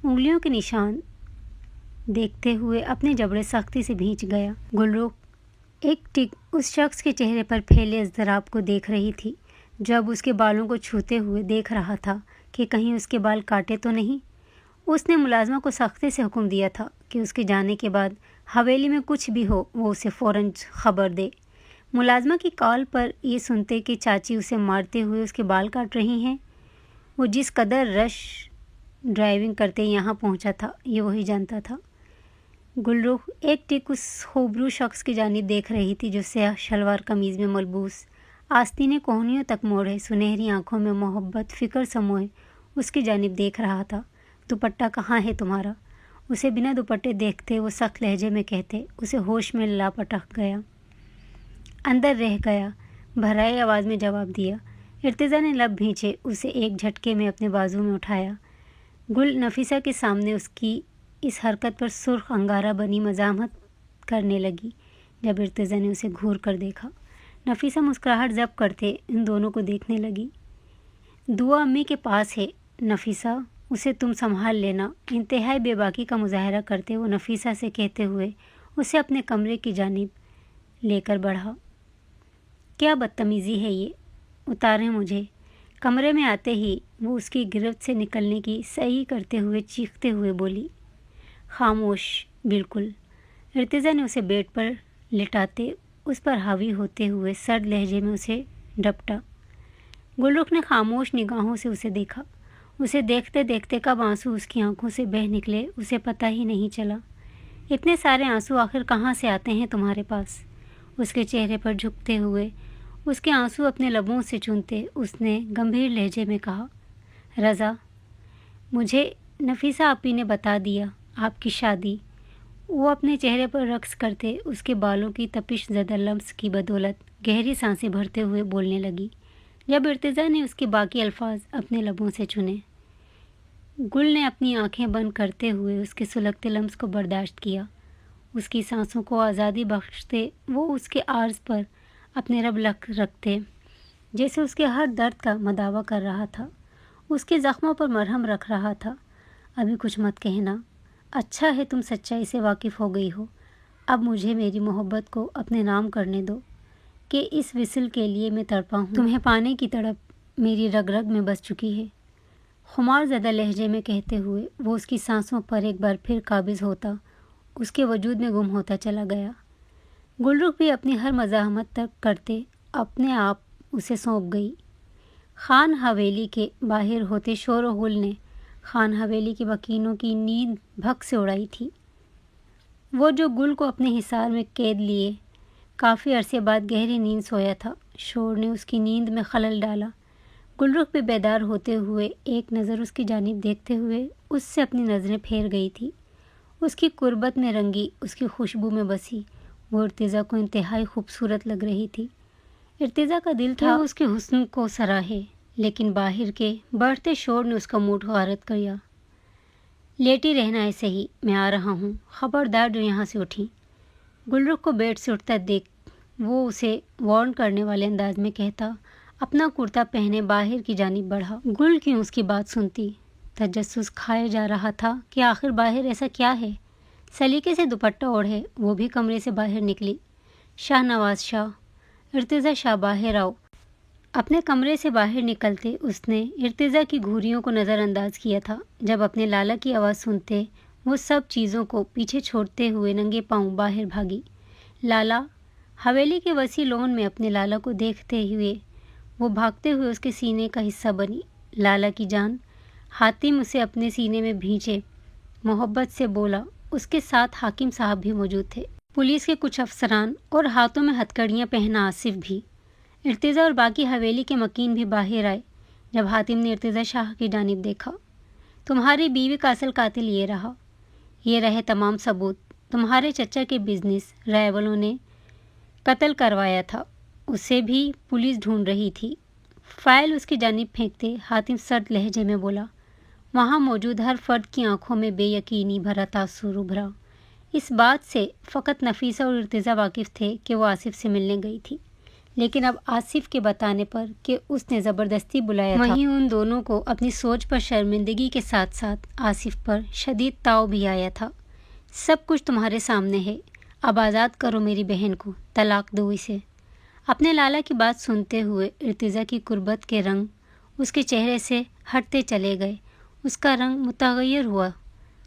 انگلیوں کے نشان دیکھتے ہوئے اپنے جبڑے سختی سے بھینچ گیا۔ گل رخ ایک ٹک اس شخص کے چہرے پر پھیلے اضطراب کو دیکھ رہی تھی جو اب اس کے بالوں کو چھوتے ہوئے دیکھ رہا تھا کہ کہیں اس کے بال کاٹے تو نہیں۔ اس نے ملازمہ کو سختی سے حکم دیا تھا کہ اس کے جانے کے بعد حویلی میں کچھ بھی ہو وہ اسے فوراً خبر دے۔ ملازمہ کی کال پر یہ سنتے کہ چاچی اسے مارتے ہوئے اس کے بال کاٹ رہی ہیں، وہ جس قدر رش ڈرائیونگ کرتے یہاں پہنچا تھا یہ وہی جانتا تھا۔ گل رخ ایک ٹک اس خوبرو شخص کی جانب دیکھ رہی تھی جو سیاہ شلوار قمیض میں ملبوس، آستینے کوہنیوں تک موڑے، سنہری آنکھوں میں محبت، فکر سموئے اس کی جانب دیکھ رہا تھا۔ دوپٹہ کہاں ہے تمہارا؟ اسے بنا دوپٹے دیکھتے وہ سخت لہجے میں کہتے، اسے ہوش میں لا پٹک گیا، اندر رہ گیا، بھرائی آواز میں جواب دیا۔ ارتضیٰ نے لب بھینچے، اسے ایک جھٹکے میں اپنے بازو میں اٹھایا۔ گل نفیسہ کے سامنے اس کی اس حرکت پر سرخ انگارہ بنی مزاحمت کرنے لگی۔ جب ارتضیٰ نے اسے گھور کر دیکھا، نفیسہ مسکراہٹ ضبط کرتے ان دونوں کو دیکھنے لگی۔ دعا امی کے پاس ہے نفیسہ، اسے تم سنبھال لینا، انتہائی بے باکی کا مظاہرہ کرتے وہ نفیسہ سے کہتے ہوئے اسے اپنے کمرے کی جانب لے کر بڑھا۔ کیا بدتمیزی ہے یہ، اتاریں مجھے۔ کمرے میں آتے ہی وہ اس کی گرفت سے نکلنے کی صحیح کرتے ہوئے چیختے ہوئے بولی۔ خاموش، بالکل۔ ارتضیٰ نے اسے بیڈ پر لٹاتے اس پر حاوی ہوتے ہوئے سرد لہجے میں اسے ڈپٹا۔ گلرخ نے خاموش نگاہوں سے اسے دیکھا۔ اسے دیکھتے دیکھتے کب آنسو اس کی آنکھوں سے بہہ نکلے اسے پتہ ہی نہیں چلا۔ اتنے سارے آنسو آخر کہاں سے آتے ہیں تمہارے پاس؟ اس کے چہرے پر جھکتے ہوئے اس کے آنسو اپنے لبوں سے چونتے اس نے گمبھیر لہجے میں کہا، رضا، مجھے نفیسہ آپی نے بتا دیا آپ کی شادی۔ وہ اپنے چہرے پر رقص کرتے اس کے بالوں کی تپش زدہ لمس کی بدولت گہری سانسیں بھرتے ہوئے بولنے لگی۔ جب ارتضیٰ نے اس کے باقی الفاظ اپنے لبوں سے چنے، گل نے اپنی آنکھیں بند کرتے ہوئے اس کے سلگتے لمس کو برداشت کیا۔ اس کی سانسوں کو آزادی بخشتے وہ اس کے عارض پر اپنے رب رکھتے، جیسے اس کے ہر درد کا مداوع کر رہا تھا، اس کے زخموں پر مرہم رکھ رہا تھا۔ ابھی کچھ مت کہنا، اچھا ہے تم سچائی سے واقف ہو گئی ہو۔ اب مجھے میری محبت کو اپنے نام کرنے دو کہ اس وصل کے لیے میں تڑپا ہوں۔ تمہیں پانے کی تڑپ میری رگ رگ میں بس چکی ہے، خمار زدہ لہجے میں کہتے ہوئے وہ اس کی سانسوں پر ایک بار پھر قابض ہوتا اس کے وجود میں گم ہوتا چلا گیا۔ گلرخ بھی اپنی ہر مزاحمت تک کرتے اپنے آپ اسے سونپ گئی۔ خان حویلی کے باہر ہوتے شور و غل نے خان حویلی کے مکینوں کی نیند بھگ سے اڑائی تھی۔ وہ جو گل کو اپنے حصار میں قید لیے کافی عرصے بعد گہری نیند سویا تھا، شور نے اس کی نیند میں خلل ڈالا۔ گلرخ بھی بیدار ہوتے ہوئے ایک نظر اس کی جانب دیکھتے ہوئے اس سے اپنی نظریں پھیر گئی تھی۔ اس کی قربت میں رنگی، اس کی خوشبو میں بسی وہ ارتضیٰ کو انتہائی خوبصورت لگ رہی تھی۔ ارتضیٰ کا دل تھا اس کے حسن کو سراہے، لیکن باہر کے بڑھتے شور نے اس کا موڈ غارت کیا۔ لیٹی رہنا ایسے ہی، میں آ رہا ہوں، خبردار جو یہاں سے اٹھی۔ گلرخ کو بیڈ سے اٹھتا دیکھ وہ اسے وارن کرنے والے انداز میں کہتا اپنا کرتا پہنے باہر کی جانب بڑھا۔ گل کیوں اس کی بات سنتی؟ تجسس کھائے جا رہا تھا کہ آخر باہر ایسا کیا ہے۔ سلیقے سے دوپٹہ اوڑھے وہ بھی کمرے سے باہر نکلی۔ شاہ نواز شاہ، ارتضیٰ شاہ، باہر آؤ۔ اپنے کمرے سے باہر نکلتے اس نے ارتضیٰ کی گھوریوں کو نظر انداز کیا تھا۔ جب اپنے لالا کی آواز سنتے وہ سب چیزوں کو پیچھے چھوڑتے ہوئے ننگے پاؤں باہر بھاگی۔ لالا، حویلی کے وسیع لون میں اپنے لالا کو دیکھتے ہوئے وہ بھاگتے ہوئے اس کے سینے کا حصہ بنی۔ لالا کی جان، حاتم اسے اپنے سینے میں بھینچے محبت سے بولا۔ اس کے ساتھ حاکم صاحب بھی موجود تھے، پولیس کے کچھ افسران اور ہاتھوں میں ہتھکڑیاں پہنا آصف بھی۔ ارتضیٰ اور باقی حویلی کے مکین بھی باہر آئے۔ جب حاتم نے ارتضیٰ شاہ کی جانب دیکھا، تمہاری بیوی کا اصل قاتل یہ رہا، یہ رہے تمام ثبوت، تمہارے چچا کے بزنس رائولوں نے قتل کروایا تھا، اسے بھی پولیس ڈھونڈ رہی تھی۔ فائل اس کی جانب پھینکتے حاتم سرد لہجے میں بولا۔ وہاں موجود ہر فرد کی آنکھوں میں بے یقینی بھرا تاثر ابھرا۔ اس بات سے فقط نفیسہ اور ارتضیٰ واقف تھے کہ وہ آصف سے ملنے گئی تھی، لیکن اب آصف کے بتانے پر کہ اس نے زبردستی بلایا تھا، وہیں ان دونوں کو اپنی سوچ پر شرمندگی کے ساتھ ساتھ آصف پر شدید تاؤ بھی آیا تھا۔ سب کچھ تمہارے سامنے ہے، اب آزاد کرو میری بہن کو، طلاق دو اسے۔ اپنے لالا کی بات سنتے ہوئے ارتضیٰ کی قربت کے رنگ اس کے چہرے سے ہٹتے چلے گئے، اس کا رنگ متغیر ہوا،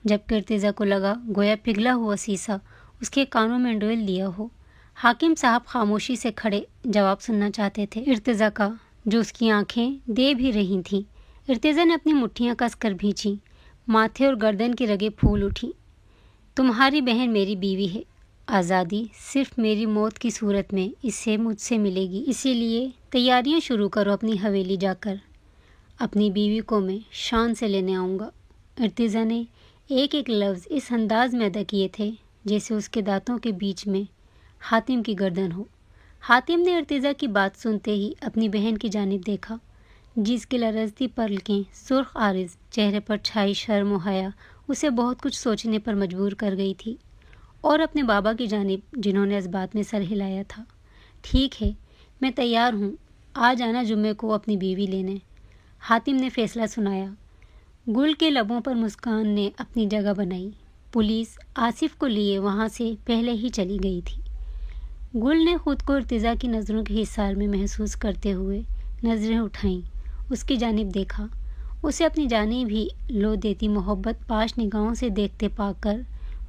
جبکہ ارتضیٰ کو لگا گویا پگھلا ہوا سیسا اس کے کانوں میں ڈول دیا ہو۔ حاکم صاحب خاموشی سے کھڑے جواب سننا چاہتے تھے ارتضیٰ کا، جو اس کی آنکھیں دے بھی رہی تھیں۔ ارتضیٰ نے اپنی مٹھیاں کس کر بھینچیں، ماتھے اور گردن کی رگیں پھول اٹھیں۔ تمہاری بہن میری بیوی ہے، آزادی صرف میری موت کی صورت میں اسے مجھ سے ملے گی، اسی لیے تیاریاں شروع کرو اپنی حویلی جا کر، اپنی بیوی کو میں شان سے لینے آؤں گا۔ ارتضیٰ نے ایک ایک لفظ اس انداز میں ادا کیے تھے جیسے اس کے دانتوں کے بیچ میں حاتم کی گردن ہو۔ حاتم نے ارتضیٰ کی بات سنتے ہی اپنی بہن کی جانب دیکھا، جس کی لرزتی پلکیں، سرخ عارض چہرے پر چھائی شرم و حیا اسے بہت کچھ سوچنے پر مجبور کر گئی تھی، اور اپنے بابا کی جانب جنہوں نے اس بات میں سر ہلایا تھا۔ ٹھیک ہے، میں تیار ہوں، آج آنا جمعے کو اپنی بیوی لینے، حاتم نے فیصلہ سنایا۔ گل کے لبوں پر مسکان نے اپنی جگہ بنائی۔ پولیس آصف کو لیے وہاں سے پہلے ہی چلی گئی تھی۔ گل نے خود کو ارتضیٰ کی نظروں کے حصار میں محسوس کرتے ہوئے نظریں اٹھائیں، اس کی جانب دیکھا۔ اسے اپنی جانب ہی لو دیتی محبت پاش نگاہوں سے دیکھتے پا کر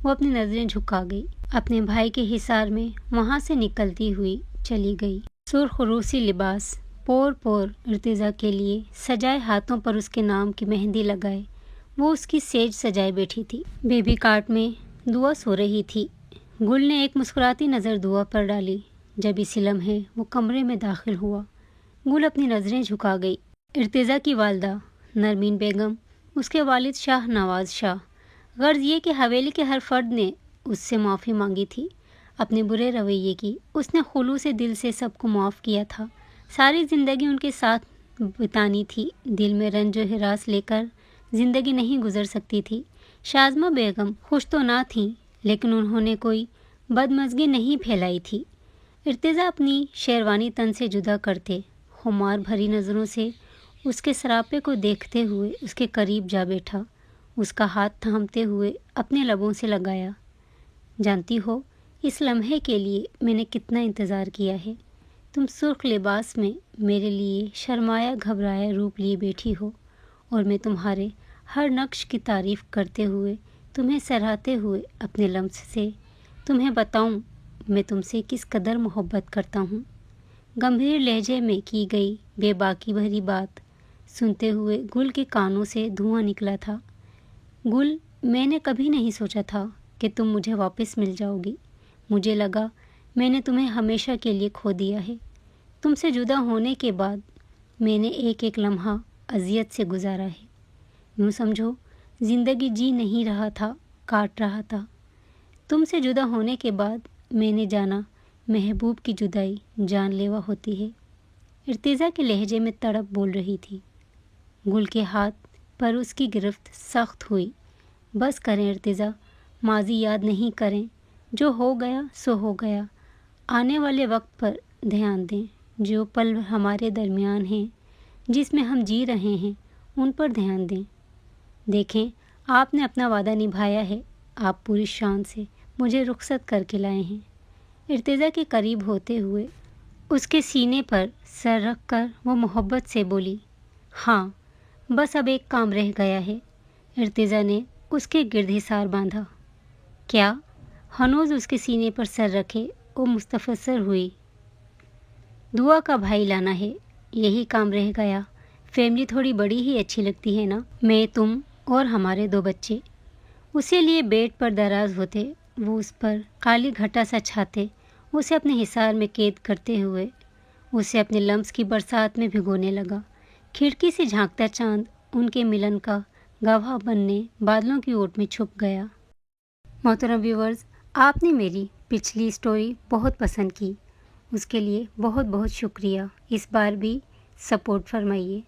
وہ اپنی نظریں جھکا گئی، اپنے بھائی کے حصار میں وہاں سے نکلتی ہوئی چلی گئی۔ سرخ روسی لباس پور پور ارتضیٰ کے لیے سجائے، ہاتھوں پر اس کے نام کی مہندی لگائے وہ اس کی سیج سجائے بیٹھی تھی۔ بیبی کاٹ میں دعا سو رہی تھی۔ گل نے ایک مسکراتی نظر دعا پر ڈالی۔ جب اسی لمحے وہ کمرے میں داخل ہوا، گل اپنی نظریں جھکا گئی۔ ارتضیٰ کی والدہ نرمین بیگم، اس کے والد شاہ نواز شاہ، غرض یہ کہ حویلی کے ہر فرد نے اس سے معافی مانگی تھی اپنے برے رویے کی۔ اس نے خلوص دل سے سب کو معاف کیا تھا، ساری زندگی ان کے ساتھ بتانی تھی، دل میں رنج و ہراس لے کر زندگی نہیں گزر سکتی تھی۔ شازمہ بیگم خوش تو نہ تھیں، لیکن انہوں نے کوئی بدمزگی نہیں پھیلائی تھی۔ ارتضیٰ اپنی شیروانی تن سے جدا کرتے خمار بھری نظروں سے اس کے سراپے کو دیکھتے ہوئے اس کے قریب جا بیٹھا، اس کا ہاتھ تھامتے ہوئے اپنے لبوں سے لگایا۔ جانتی ہو، اس لمحے کے لیے میں نے کتنا انتظار کیا ہے۔ تم سرخ لباس میں میرے لیے شرمایا گھبرایا روپ لیے بیٹھی ہو، اور میں تمہارے ہر نقش کی تعریف کرتے ہوئے، تمہیں سراہتے ہوئے اپنے لمس سے تمہیں بتاؤں میں تم سے کس قدر محبت کرتا ہوں۔ گمبھیر لہجے میں کی گئی بے باکی بھری بات سنتے ہوئے گل کے کانوں سے دھواں نکلا تھا۔ گل، میں نے کبھی نہیں سوچا تھا کہ تم مجھے واپس مل جاؤ گی۔ مجھے لگا میں نے تمہیں ہمیشہ کے لیے کھو دیا ہے۔ تم سے جدا ہونے کے بعد میں نے ایک ایک لمحہ اذیت سے گزارا ہے۔ یوں سمجھو زندگی جی نہیں رہا تھا، کاٹ رہا تھا۔ تم سے جدا ہونے کے بعد میں نے جانا محبوب کی جدائی جان لیوا ہوتی ہے۔ ارتضیٰ کے لہجے میں تڑپ بول رہی تھی۔ گل کے ہاتھ پر اس کی گرفت سخت ہوئی۔ بس کریں ارتضیٰ، ماضی یاد نہیں کریں، جو ہو گیا سو ہو گیا۔ آنے والے وقت پر دھیان دیں، جو پل ہمارے درمیان ہیں، جس میں ہم جی رہے ہیں، ان پر دھیان دیں۔ دیکھیں، آپ نے اپنا وعدہ نبھایا ہے، آپ پوری شان سے مجھے رخصت کر کے لائے ہیں۔ ارتضیٰ کے قریب ہوتے ہوئے اس کے سینے پر سر رکھ کر وہ محبت سے بولی، ہاں، بس اب ایک کام رہ گیا ہے۔ ارتضیٰ نے اس کے گرد حصار باندھا۔ کیا؟ ہنوز اس کے سینے پر سر رکھے وہ مستفسر ہوئی۔ دعا کا بھائی لانا ہے، یہی کام رہ گیا۔ فیملی تھوڑی بڑی ہی اچھی لگتی ہے نا، میں، تم اور ہمارے 2 بچے۔ اسے لیے بیڈ پر دراز ہوتے وہ اس پر کالی گھٹا سا چھاتے اسے اپنے حصار میں قید کرتے ہوئے اسے اپنے لمس کی برسات میں بھگونے لگا۔ کھڑکی سے جھانکتا چاند ان کے ملن کا گواہ بننے بادلوں کی اوٹ میں چھپ گیا۔ محترم ویورز، آپ نے میری پچھلی سٹوری بہت پسند کی، اس کے لیے بہت بہت شکریہ۔ اس بار بھی سپورٹ فرمائیے۔